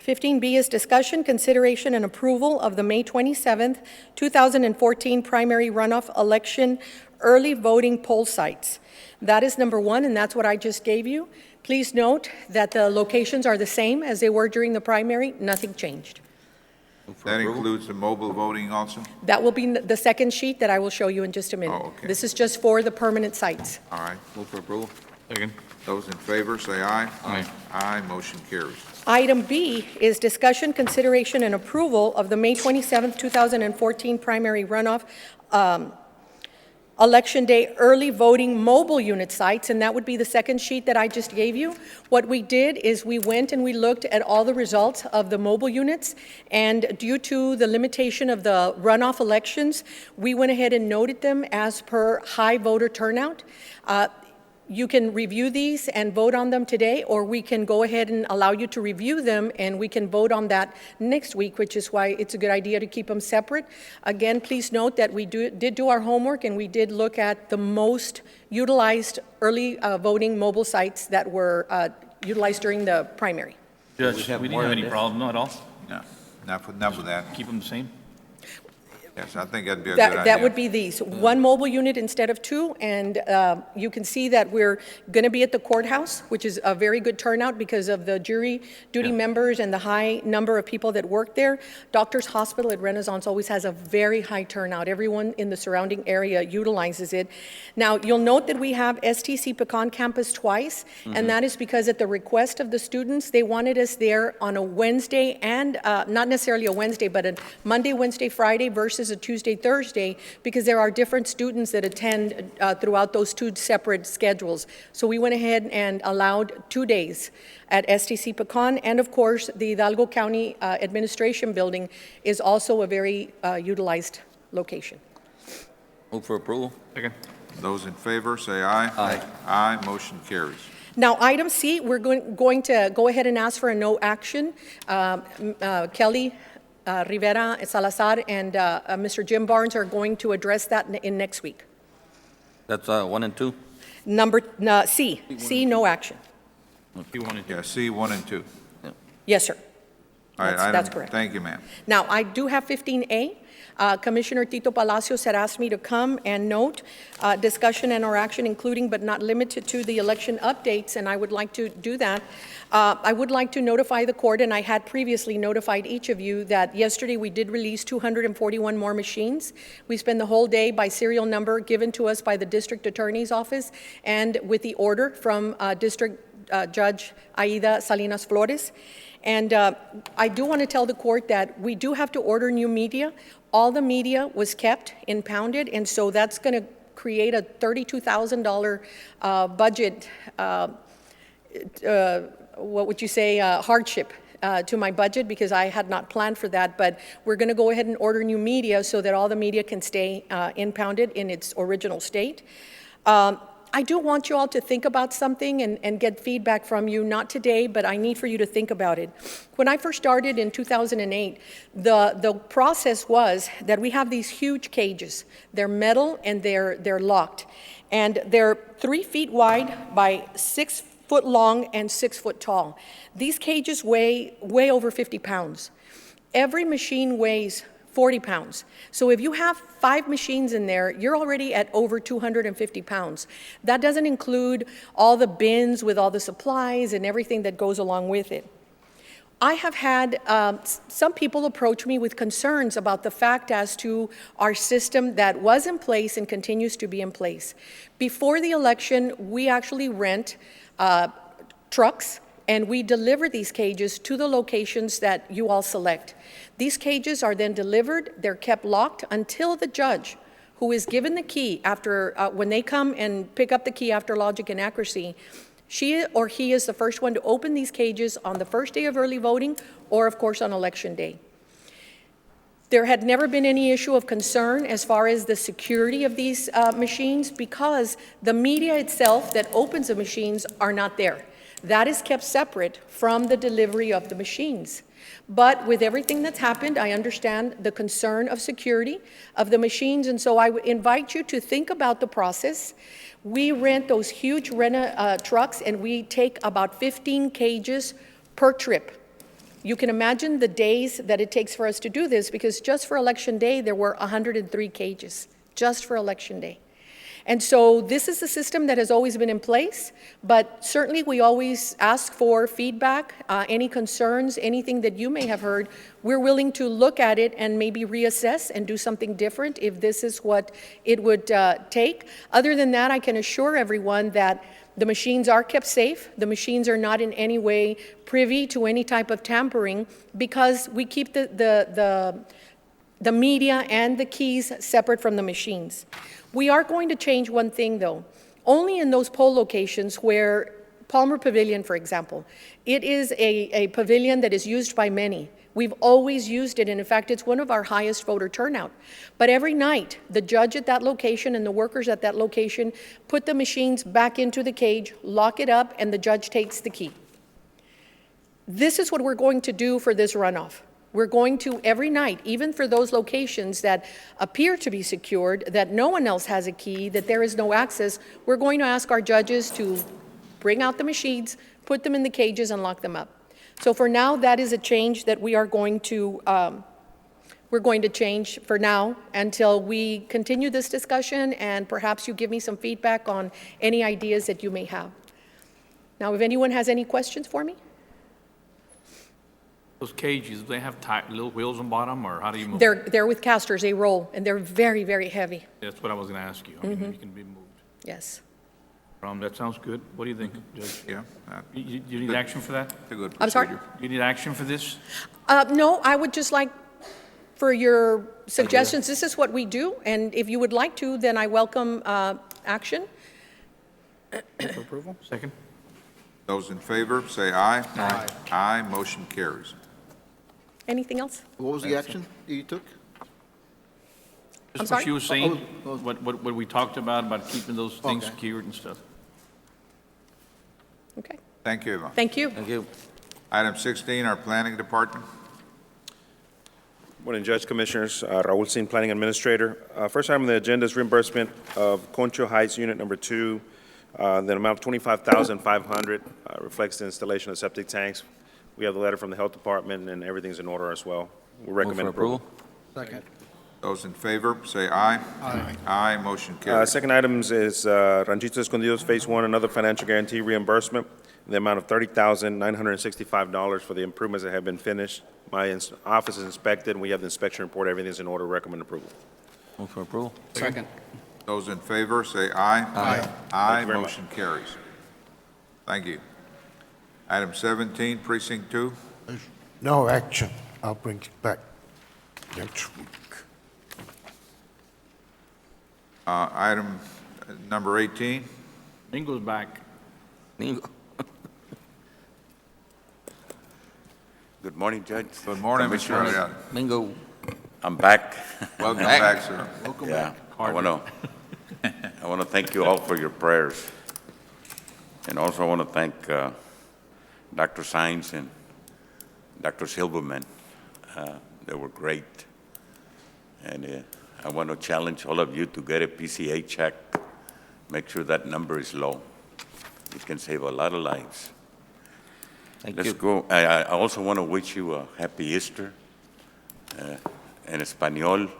15B is discussion, consideration, and approval of the May 27th, 2014 primary runoff election early voting poll sites. That is number one, and that's what I just gave you. Please note that the locations are the same as they were during the primary. Nothing changed. That includes the mobile voting also? That will be the second sheet that I will show you in just a minute. Oh, okay. This is just for the permanent sites. All right. Move for approval. Second. Those in favor, say aye. Aye. Aye, motion carries. Item B is discussion, consideration, and approval of the May 27th, 2014 primary runoff Election Day early voting mobile unit sites, and that would be the second sheet that I just gave you. What we did is we went and we looked at all the results of the mobile units, and due to the limitation of the runoff elections, we went ahead and noted them as per high voter turnout. You can review these and vote on them today, or we can go ahead and allow you to review them, and we can vote on that next week, which is why it's a good idea to keep them separate. Again, please note that we did do our homework, and we did look at the most utilized early voting mobile sites that were utilized during the primary. Judge, we didn't have any problem, no, at all? No, not with that. Keep them the same? Yes, I think that'd be a good idea. That would be these, one mobile unit instead of two, and you can see that we're going to be at the courthouse, which is a very good turnout because of the jury duty members and the high number of people that work there. Doctors Hospital at Renaissance always has a very high turnout. Everyone in the surrounding area utilizes it. Now, you'll note that we have STC Pecan campus twice, and that is because at the request of the students, they wanted us there on a Wednesday and, not necessarily a Wednesday, but a Monday, Wednesday, Friday versus a Tuesday, Thursday, because there are different students that attend throughout those two separate schedules. So we went ahead and allowed 2 days at STC Pecan, and of course, the Hidalgo County Administration Building is also a very utilized location. Move for approval. Second. Those in favor, say aye. Aye. Aye, motion carries. Now, item C, we're going to go ahead and ask for a no action. Kelly Rivera Salazar and Mr. Jim Barnes are going to address that in next week. That's 1 and 2. C, no action. Yeah, C, 1 and 2. Yes, sir. All right, That's correct. Thank you, ma'am. Now, I do have 15A. Commissioner Tito Palacios had asked me to come and note discussion and or action, including but not limited to the election updates, and I would like to do that. I would like to notify the court, and I had previously notified each of you that yesterday we did release 241 more machines. We spent the whole day by serial number given to us by the district attorney's office and with the order from District Judge Aida Salinas Flores. And I do want to tell the court that we do have to order new media. All the media was kept impounded, and so that's going to create a $32,000 budget, what would you say, hardship to my budget, because I had not planned for that. But we're going to go ahead and order new media so that all the media can stay impounded in its original state. I do want you all to think about something and get feedback from you, not today, but I need for you to think about it. When I first started in 2008, the process was that we have these huge cages. They're metal and they're locked. And they're 3 feet wide by 6 foot long and 6 foot tall. These cages weigh way over 50 pounds. Every machine weighs 40 pounds. So if you have 5 machines in there, you're already at over 250 pounds. That doesn't include all the bins with all the supplies and everything that goes along with it. I have had some people approach me with concerns about the fact as to our system that was in place and continues to be in place. Before the election, we actually rent trucks and we deliver these cages to the locations that you all select. These cages are then delivered, they're kept locked until the judge, who is given the key after, when they come and pick up the key after logic and accuracy, she or he is the first one to open these cages on the first day of early voting or, of course, on election day. There had never been any issue of concern as far as the security of these machines because the media itself that opens the machines are not there. That is kept separate from the delivery of the machines. But with everything that's happened, I understand the concern of security of the machines, and so I would invite you to think about the process. We rent those huge trucks, and we take about 15 cages per trip. You can imagine the days that it takes for us to do this, because just for Election Day, there were 103 cages, just for Election Day. And so this is a system that has always been in place, but certainly we always ask for feedback, any concerns, anything that you may have heard. We're willing to look at it and maybe reassess and do something different if this is what it would take. Other than that, I can assure everyone that the machines are kept safe. The machines are not in any way privy to any type of tampering because we keep the media and the keys separate from the machines. We are going to change one thing, though. Only in those poll locations where Palmer Pavilion, for example. It is a pavilion that is used by many. We've always used it, and in fact, it's one of our highest voter turnout. But every night, the judge at that location and the workers at that location put the machines back into the cage, lock it up, and the judge takes the key. This is what we're going to do for this runoff. We're going to, every night, even for those locations that appear to be secured, that no one else has a key, that there is no access, we're going to ask our judges to bring out the machines, put them in the cages, and lock them up. So for now, that is a change that we are going to, change for now until we continue this discussion, and perhaps you give me some feedback on any ideas that you may have. Now, if anyone has any questions for me? Those cages, they have little wheels on bottom, or how do you move them? They're with casters, they roll, and they're very, very heavy. That's what I was going to ask you. I mean, you can be moved. Yes. That sounds good. What do you think, Judge? Yeah. You need action for that? It's a good procedure. I'm sorry? You need action for this? No, I would just like for your suggestions. This is what we do, and if you would like to, then I welcome action. For approval? Second? Those in favor, say aye. Aye. Aye, motion carries. Anything else? What was the action that you took? Just I'm what she was saying, Oh, what we talked about keeping those things Okay. secured and stuff. Okay. Thank you, Eva. Thank you. Thank you. Item 16, our planning department. Morning, Judge, Commissioners. Raul Sin, Planning Administrator. First item on the agenda is reimbursement of Concho Heights Unit Number 2. The amount of $25,500 reflects the installation of septic tanks. We have the letter from the Health Department, and everything's in order as well. We recommend approval. Second. Those in favor, say aye. Aye. Aye, motion carries. Second item is Ranchito Escondidos Phase 1, another financial guarantee reimbursement, in the amount of $30,965 for the improvements that have been finished. My office is inspected, and we have the inspection report. Everything's in order. Recommend approval. Move for approval. Second. Those in favor, say aye. Aye. Aye, very motion carries. Thank you. Item 17, Precinct 2. No action. I'll bring it back next week. Item number 18. Mingo's back. Mingo. Good morning, Judge. Good morning, Mr. Commissioners. Arriaga. Mingo. I'm back. Welcome back, sir. Welcome back. I want to thank you all for your prayers. And also I want to thank Dr. Sainz and Dr. Silverman. They were great. And I want to challenge all of you to get a PCA check. Make sure that number is low. It can save a lot of lives. Let's go. I also want to wish you a happy Easter. En español,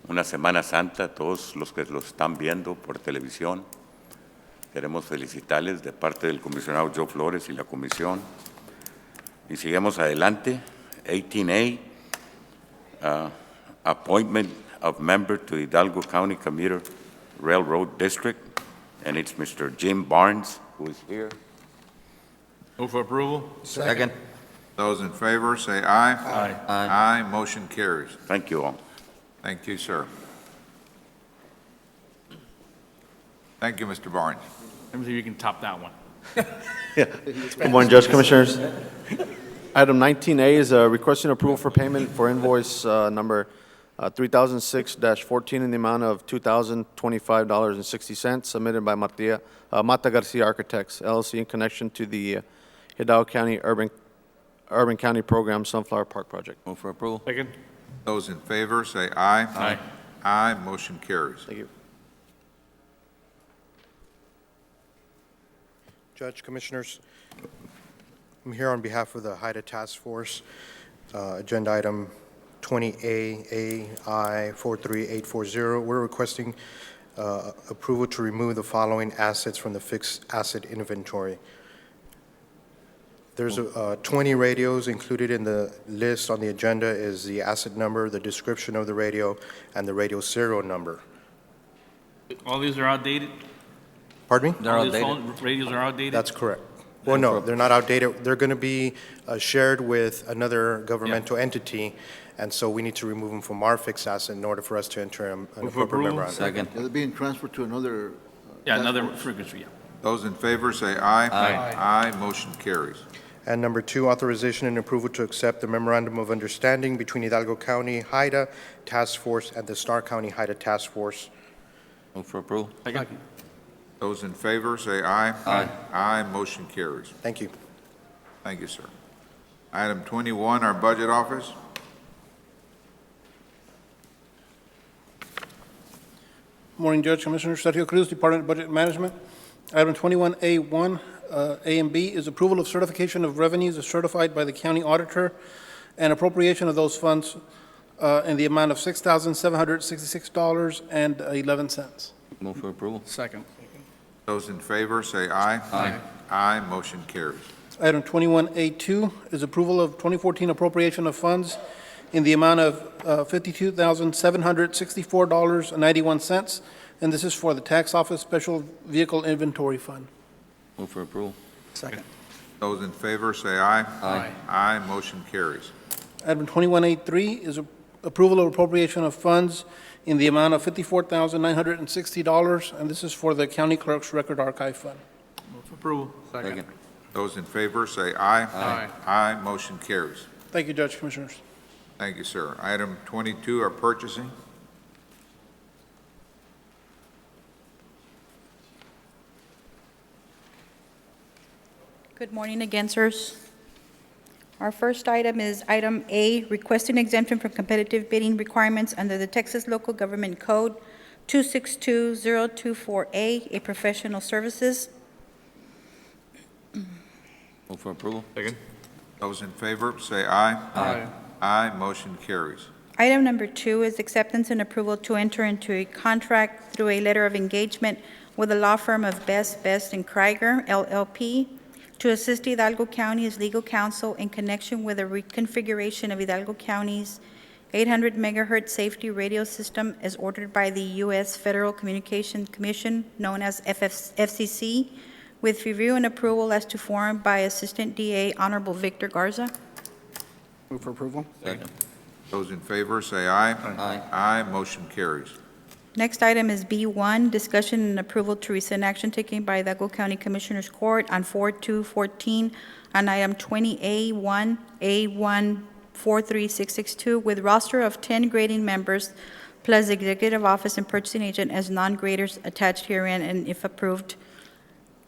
una Semana Santa a todos los que lo están viendo por televisión. Queremos felicitarles de parte del comisionado Joe Flores y la comisión. Y sigamos adelante. 18A, appointment of member to Hidalgo County Commuter Railroad District, and it's Mr. Jim Barnes, who is here. Move for approval? Second. Those in favor, say aye. Aye. Aye, motion carries. Thank you all. Thank you, sir. Thank you, Mr. Barnes. Let me see if you can top that one. Good morning, Judge, Commissioners. Item 19A is requesting approval for payment for invoice number 3006-14 in the amount of $2,025.60 submitted by Mata Garcia Architects, LLC, in connection to the Hidalgo County Urban County Program Sunflower Park Project. Move for approval. Second. Those in favor, say aye. Aye. Aye, motion carries. Thank you. Judge, Commissioners, I'm here on behalf of the HIDA Task Force, agenda item 20A-AI-43840. We're requesting approval to remove the following assets from the fixed asset inventory. There's 20 radios included in the list on the agenda is the asset number, the description of the radio, and the radio serial number. All these are outdated? Pardon me? All these radios are outdated? That's correct. Well, no, they're not outdated. They're going to be shared with another governmental entity, and so we need to remove them from our fixed asset in order for us to enter an appropriate memorandum. Second. They're being transferred to another. Yeah, another frequency, yeah. Those in favor say aye. Aye. Motion carries. And number 2, authorization and approval to accept the memorandum of understanding between Hidalgo County HIDA Task Force and the Starr County HIDA Task Force. Move for approval. Those in favor say aye. Aye. Aye. Motion carries. Thank you. Thank you, sir. Item 21, our Budget Office. Morning, Judge, Commissioner. Sergio Cruz, Department of Budget Management. Item 21A1, A and B is approval of certification of revenues as certified by the county auditor and appropriation of those funds in the amount of $6,766.11. Move for approval. Second. Those in favor say aye. Aye. Aye. Motion carries. Item 21A2 is approval of 2014 appropriation of funds in the amount of $52,764.91, and this is for the Tax Office Special Vehicle Inventory Fund. Move for approval. Second. Those in favor say aye. Aye. Aye. Motion carries. Item 21A3 is approval of appropriation of funds in the amount of $54,960, and this is for the County Clerk's Record Archive Fund. Move for approval. Second. Those in favor say aye. Aye. Aye. Motion carries. Thank you, Judge, Commissioners. Thank you, sir. Item 22, our purchasing. Good morning again, sirs. Our first item is item A, requesting exemption from competitive bidding requirements under the Texas Local Government Code 262024A, a professional services. Move for approval. Second. Those in favor say aye. Aye. Aye. Motion carries. Item number 2 is acceptance and approval to enter into a contract through a letter of engagement with the law firm of Best and Krieger, LLP, to assist Hidalgo County as legal counsel in connection with a reconfiguration of Hidalgo County's 800 megahertz safety radio system as ordered by the U.S. Federal Communications Commission, known as FCC, with review and approval as to form by Assistant DA Honorable Victor Garza. Move for approval. Second. Those in favor say aye. Aye. Aye. Motion carries. Next item is B1, discussion and approval to rescind action taken by Hidalgo County Commissioners Court on 4/2/14 on item 20A1, A143662 with roster of 10 grading members plus executive office and purchasing agent as non-graders attached herein and if approved.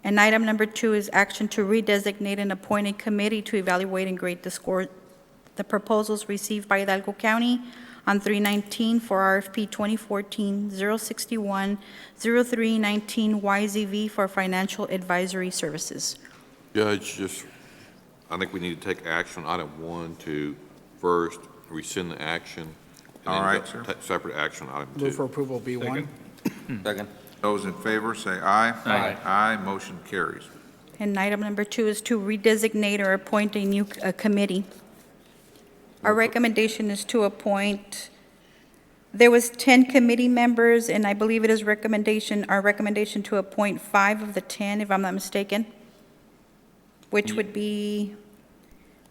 And item number 2 is action to redesignate and appoint a committee to evaluate and grade the proposals received by Hidalgo County on 3/19 for RFP 2014-061-0319 YZV for financial advisory services. Judge, I think we need to take action on item 1 to first rescind the action. and All then right, go- sir. take separate action on item 2. Move for approval B1. Second. Those in favor say aye. Aye. Aye. Motion carries. And item number 2 is to redesignate or appoint a new committee. Our recommendation is to appoint, there was 10 committee members, and I believe it is our recommendation to appoint 5 of the 10, if I'm not mistaken, which would be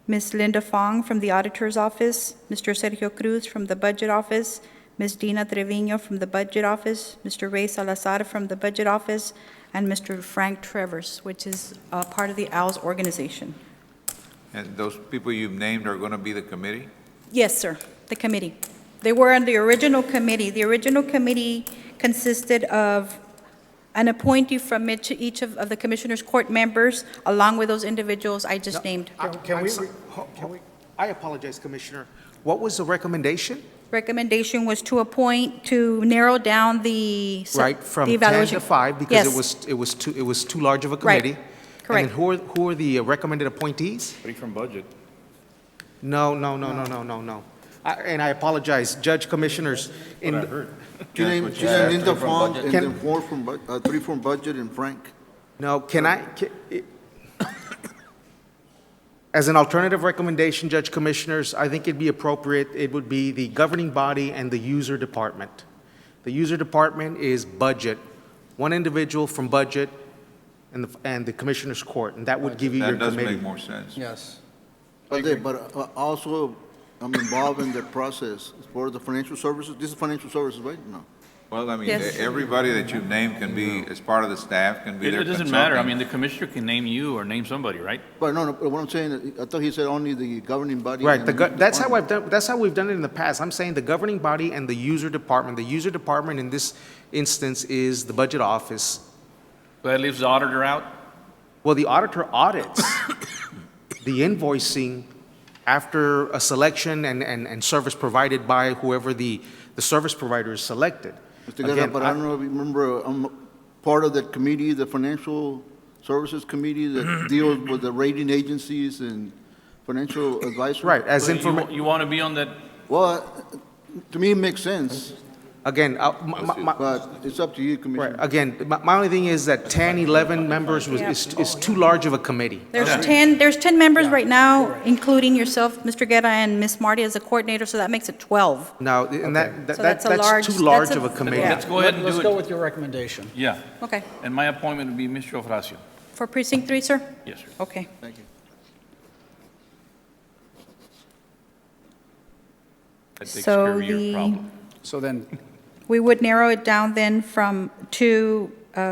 Ms. Linda Fong from the Auditor's Office, Mr. Sergio Cruz from the Budget Office, Ms. Dina Trevino from the Budget Office, Mr. Ray Salazar from the Budget Office, and Mr. Frank Travers, which is part of the OWLS organization. And those people you've named are going to be the committee? Yes, sir, the committee. They were on the original committee. The original committee consisted of an appointee from each of the Commissioners Court members, along with those individuals I just named. I apologize, Commissioner. What was the recommendation? Recommendation was to narrow down the Right, from the 10 evaluation. to 5, because Yes. it was too large of a committee. Correct. And then who are the recommended appointees? 3 from budget. No. And I apologize, Judge, Commissioners. You named Linda Fong, and then 4 from, 3 from budget, and Frank. No, as an alternative recommendation, Judge, Commissioners, I think it'd be appropriate, it would be the governing body and the user department. The user department is budget, 1 individual from budget and the Commissioners Court, and that would give you your That does committee. make more sense. Yes. But also, I'm involved in the process for the financial services. This is financial services, right? No. Well, I mean, Yes. everybody that you've named can be, as part of the staff, can be It their doesn't matter. I consultant. mean, the commissioner can name you or name somebody, right? But no, what I'm saying, I thought he said only the governing body. Right, and the the that's how department. I've done, that's how we've done it in the past. I'm saying the governing body and the user department. The user department in this instance is the budget office. So that leaves the auditor out? Well, the auditor audits the invoicing after a selection and service provided by whoever the service provider is selected. Mr. Guerra, Again, but I don't know if you remember, I'm part of that committee, the Financial Services Committee that deals with the rating agencies and financial advisory. Right, as So you want to be on that? Well, to me, it makes sense, Again, but it's up to you, right, Commissioner. again, my only thing is that 10, 11 members is too large of a committee. There's 10 members right now, including yourself, Mr. Guerra, and Ms. Marty as a coordinator, so that makes it 12. Now, and So that's a that's large- too large that's a- of a committee. yeah. Let's go ahead and do it. Let's go with your recommendation. Yeah. Okay. And my appointment would be Mr. Ofracio. For precinct 3, sir? Yes, sir. Okay. Thank you. That takes So care of your the- problem. So then, We would narrow it down then to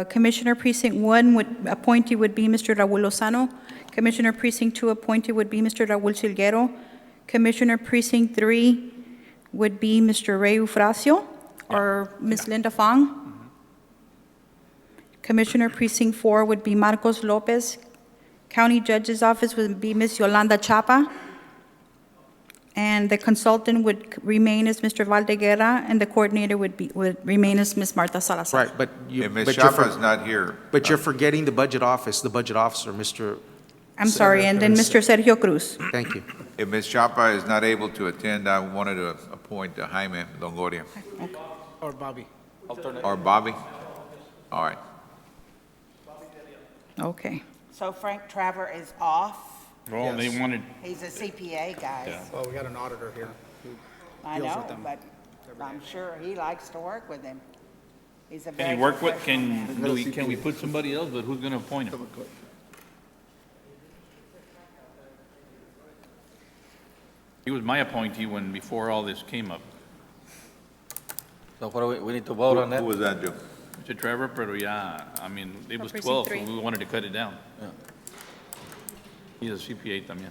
Commissioner Precinct 1, appointee would be Mr. Raul Lozano. Commissioner Precinct 2 appointee would be Mr. Raul Silguero. Commissioner Precinct 3 would be Mr. Ray Ufracio or Ms. Linda Fong. Commissioner Precinct 4 would be Marcos Lopez. County Judge's Office would be Ms. Yolanda Chapa. And the consultant would remain as Mr. Valdeguerra, and the coordinator would remain as Ms. Marta Salazar. Right, but you, And Ms. but you're Chapa's not here. But you're forgetting the budget office, the budget officer, Mr. I'm sorry, and then Mr. Sergio Cruz. Thank you. If Ms. Chapa is not able to attend, I wanted to appoint Jaime Longoria. or Bobby. Or Bobby? All right. Okay. So Frank Trevor is off. Well, they wanted, He's a CPA, guys. Yeah. Well, we got an auditor here. I deals know, with them. but I'm sure he likes to work with him. He's a can very he work with, professional man. can we put somebody else, but who's going to appoint him? He was my appointee before all this came up. So what do we need to vote on that? Who was that, Joe? Mr. Trevor, pero ya, I mean, it was precinct 12, so 3. we wanted to cut it down. He's a CPA también.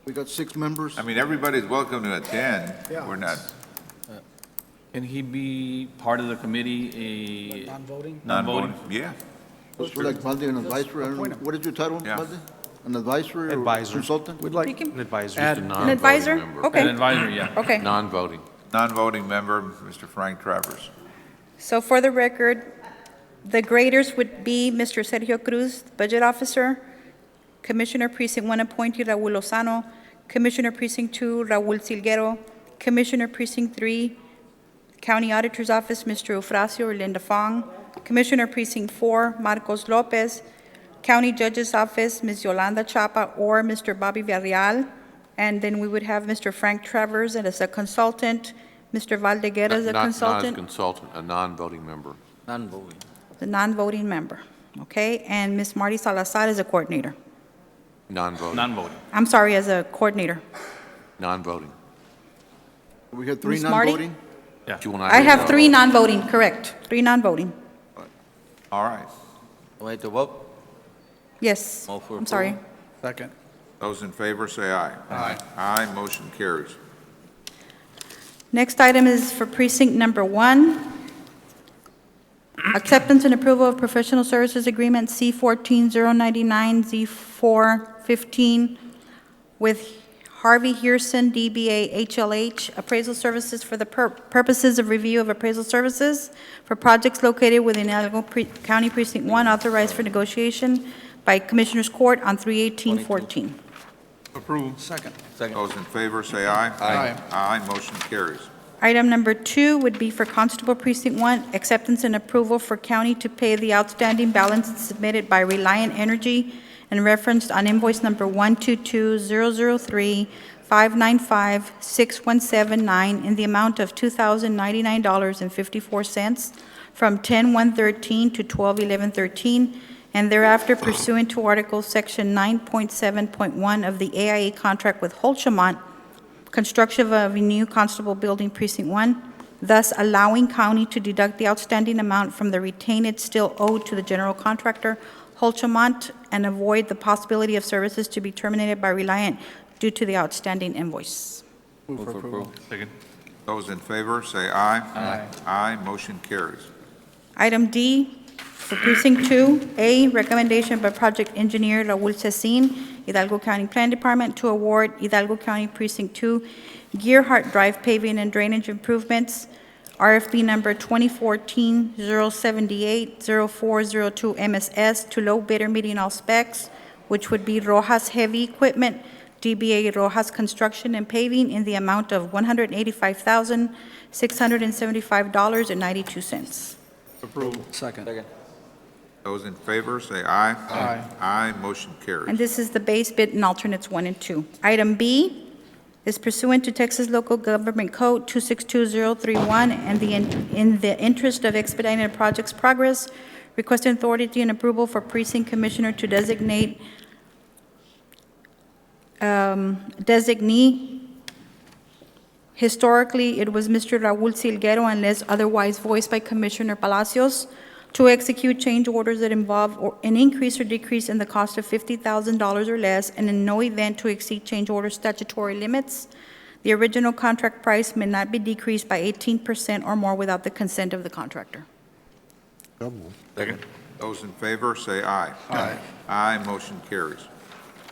We got 6 members. I mean, everybody's welcome to attend. Yeah. We're not Can he be part of the committee, Non-voting? non-voting. Yeah. So like Valde, an advisor, I don't know, appoint him. what is your title, Yeah. Valde? An advisor or Advisor. consultant? We'd like, He can- An advisor. add, An advisor? member. an Okay, advisor, yeah. okay. Non-voting. Non-voting member, Mr. Frank Travers. So for the record, the graders would be Mr. Sergio Cruz, Budget Officer, Commissioner Precinct 1 appointee Raul Lozano, Commissioner Precinct 2 Raul Silguero, Commissioner Precinct 3 County Auditor's Office Mr. Ufracio or Linda Fong, Commissioner Precinct 4 Marcos Lopez, County Judge's Office Ms. Yolanda Chapa or Mr. Bobby Villarreal, and then we would have Mr. Frank Travers as a consultant, Mr. Valdeguerra as a Not as consultant. consultant, a non-voting member. Non-voting. The non-voting member, okay? And Ms. Marty Salazar is a coordinator. Non-voting. Non-voting. I'm sorry, as a coordinator. Non-voting. We have 3 Ms. Marty? non-voting? Yeah. Do you want I have 3 non-voting, correct. 3 non-voting. All right. Do we need to vote? Yes, All for I'm sorry. approval? second. Those in favor say aye. Aye. Aye, motion carries. Next item is for precinct number 1. Acceptance and approval of professional services agreement C14099, Z415 with Harvey Hearson, DBA HLH, appraisal services for the purposes of review of appraisal services for projects located within Hidalgo County Precinct 1, authorized for negotiation by Commissioners Court on 3/18/14. Approved. Second. Those in favor say aye. Aye. Aye, motion carries. Item number 2 would be for Constable Precinct 1, acceptance and approval for county to pay the outstanding balance submitted by Reliant Energy and referenced on invoice number 122-003-595-6179 in the amount of $2,099.54 from 10/1/13 to 12/11/13, and thereafter pursuant to Article Section 9.7.1 of the AIA contract with Holchamont construction of a new constable building precinct 1, thus allowing county to deduct the outstanding amount from the retained still owed to the general contractor, Holchamont, and avoid the possibility of services to be terminated by Reliant due to the outstanding invoice. Move for approval. Second. Those in favor, say aye. Aye. Aye, motion carries. Item D, for Precinct 2, A, recommendation by Project Engineer Raul Cecin, Hidalgo County Plan Department, to award Hidalgo County Precinct 2 Gearhart Drive paving and drainage improvements, RFP number 2014-078-0402 MSS, to low bidder meeting all specs, which would be Rojas Heavy Equipment, DBA Rojas Construction and Paving, in the amount of $185,675.92. Approval. Second. Those in favor, say aye. Aye. Aye, motion carries. And this is the base bid and alternates 1 and 2. Item B is pursuant to Texas Local Government Code 262031 and in the interest of expediting the project's progress, requesting authority and approval for precinct commissioner to designate designee. Historically, it was Mr. Raul Silguero, unless otherwise voiced by Commissioner Palacios, to execute change orders that involve an increase or decrease in the cost of $50,000 or less, and in no event to exceed change order statutory limits. The original contract price may not be decreased by 18% or more without the consent of the contractor. Second. Those in favor, say aye. Aye. Aye, motion carries.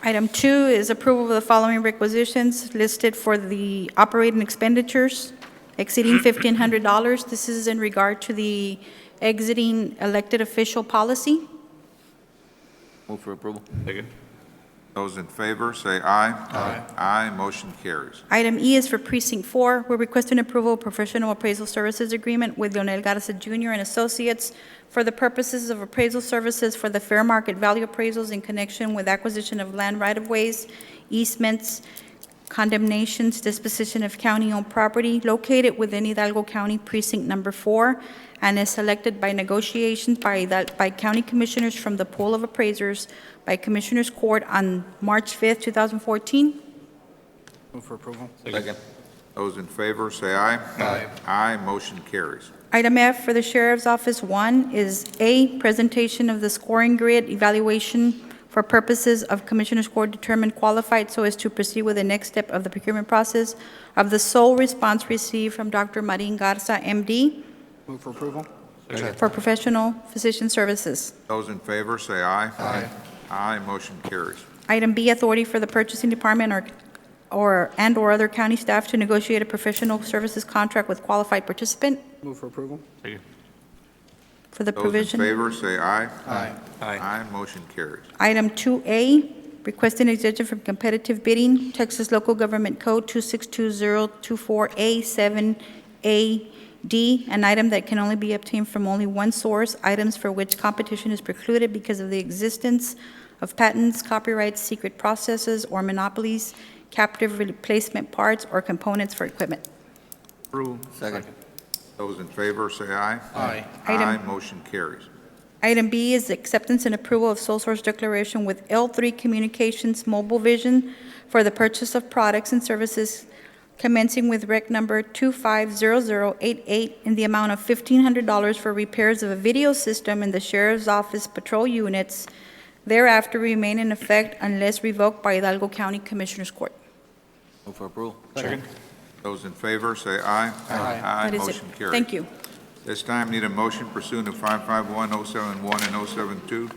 Item 2 is approval of the following requisitions listed for the operating expenditures exceeding $1,500. This is in regard to the exiting elected official policy. Move for approval. Second. Those in favor, say aye. Aye. Aye, motion carries. Item E is for Precinct 4. We're requesting approval of professional appraisal services agreement with Leonel Garza Jr. and Associates for the purposes of appraisal services for the fair market value appraisals in connection with acquisition of land right-of-ways, easements, condemnations, disposition of county-owned property located within Hidalgo County Precinct Number 4, and is selected by negotiations by county commissioners from the pool of appraisers by Commissioners Court on March 5th, 2014. Move for approval. Second. Those in favor, say aye. Aye. Aye, motion carries. Item F for the Sheriff's Office 1 is A, presentation of the scoring grid evaluation for purposes of Commissioners Court determined qualified so as to proceed with the next step of the procurement process of the sole response received from Dr. Marin Garza, MD, Move for approval. for professional physician services. Those in favor, say aye. Aye. Aye, motion carries. Item B, authority for the purchasing department or other county staff to negotiate a professional services contract with qualified participant Move for approval. Second. for the Those in provision. favor, say aye. Aye. Aye, motion carries. Item 2A, requesting exemption from competitive bidding, Texas Local Government Code 262024A7AD, an item that can only be obtained from only one source, items for which competition is precluded because of the existence of patents, copyrights, secret processes, or monopolies, captive replacement parts, or components for equipment. Approval. Second. Those in favor, say aye. Aye. Aye, motion carries. Item B is acceptance and approval of sole source declaration with L3 Communications Mobile Vision for the purchase of products and services commencing with rec number 250088 in the amount of $1,500 for repairs of a video system in the Sheriff's Office patrol units, thereafter remain in effect unless revoked by Hidalgo County Commissioners Court. Move for approval. Second. Those in favor, say aye. Aye. That is it. Motion carries. Thank you. This time, need a motion pursuant to 551-071 and 072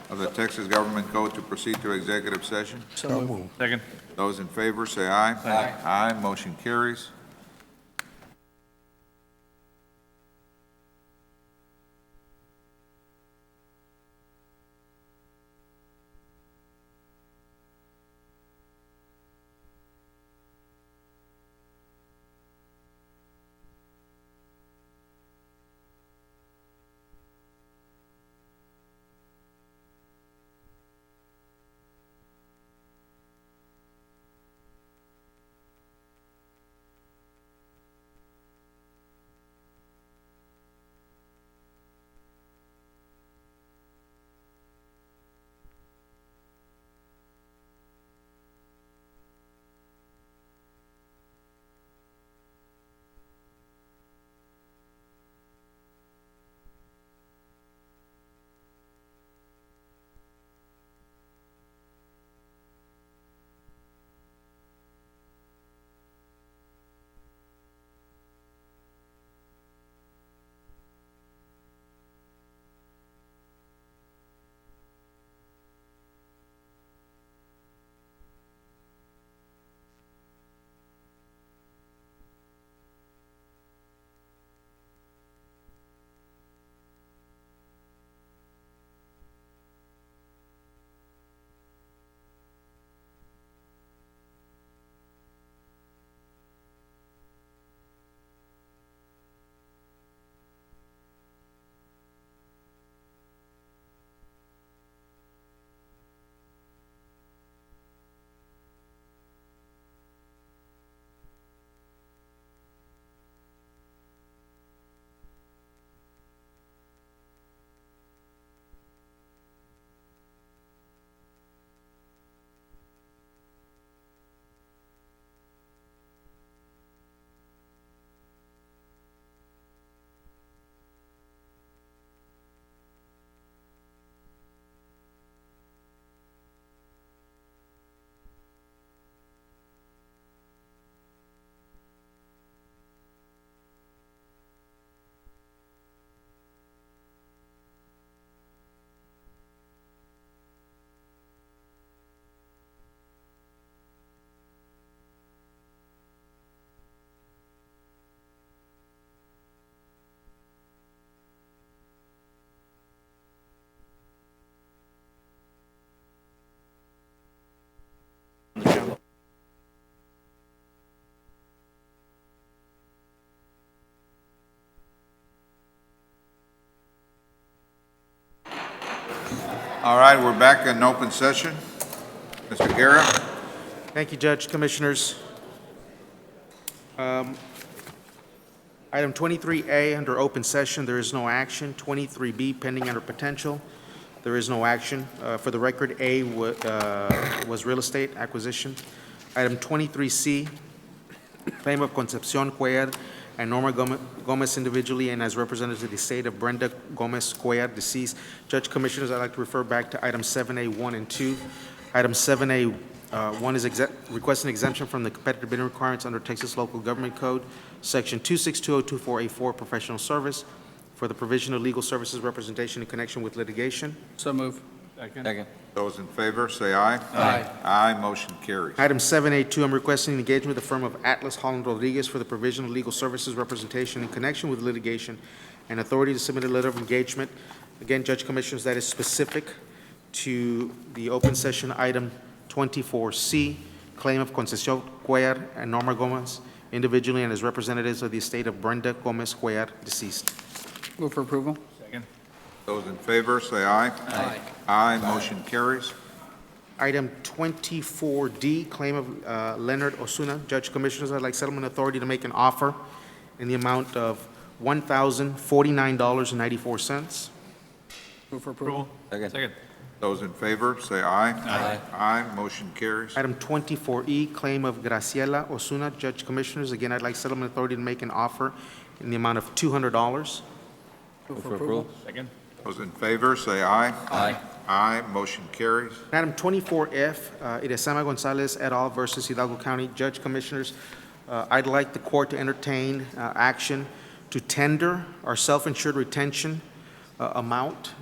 of the Texas Government Code to proceed to executive session. So moved. Second. Those in favor, say aye. Aye. Aye, motion carries. All right, we're back in open session. Mr. Guerra? Thank you, Judge, Commissioners. Item 23A, under open session, there is no action. 23B, pending under potential, there is no action. For the record, A was real estate acquisition. Item 23C, claim of Concepcion Cuellar and Norma Gomez individually and as representatives of the estate of Brenda Gomez Cuellar, deceased. Judge, Commissioners, I'd like to refer back to item 7A 1 and 2. Item 7A 1 is requesting exemption from the competitive bidding requirements under Texas Local Government Code, Section 262024A4, professional service, for the provision of legal services representation in connection with litigation. So move. Second. Those in favor, say aye. Aye. Aye, motion carries. Item 7A2, I'm requesting engagement with the firm of Atlas Holland Rodriguez for the provision of legal services representation in connection with litigation and authority to submit a letter of engagement. Again, Judge, Commissioners, that is specific to the open session item 24C, claim of Concepcion Cuellar and Norma Gomez individually and as representatives of the estate of Brenda Gomez Cuellar, deceased. Move for approval. Second. Those in favor, say aye. Aye. Aye, motion carries. Item 24D, claim of Leonard Osuna. Judge, Commissioners, I'd like settlement authority to make an offer in the amount of $1,049.94. Move for approval. Second. Those in favor, say aye. Aye. Aye, motion carries. Item 24E, claim of Graciela Osuna. Judge, Commissioners, again, I'd like settlement authority to make an offer in the amount of $200. Move for approval. Second. Those in favor, say aye. Aye. Aye, motion carries. Item 24F, Irizama Gonzalez et al. Versus Hidalgo County. Judge, Commissioners, I'd like the court to entertain action to tender our self-insured retention amount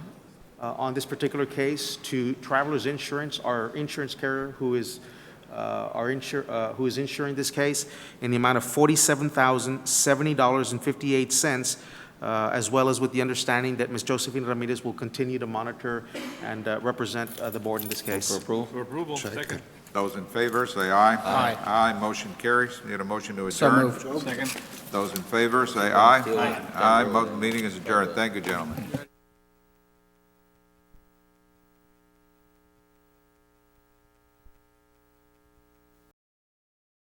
on this particular case to Travelers Insurance, our insurance carrier who is insuring this case, in the amount of $47,070.58, as well as with the understanding that Ms. Josephine Ramirez will continue to monitor and represent the board in this case. For approval. For approval. Second. Those in favor, say aye. Aye. Aye, motion carries. Need a motion to So adjourn? moved. Second. Those in favor, say aye. Aye. Aye, meeting is adjourned. Thank you, gentlemen.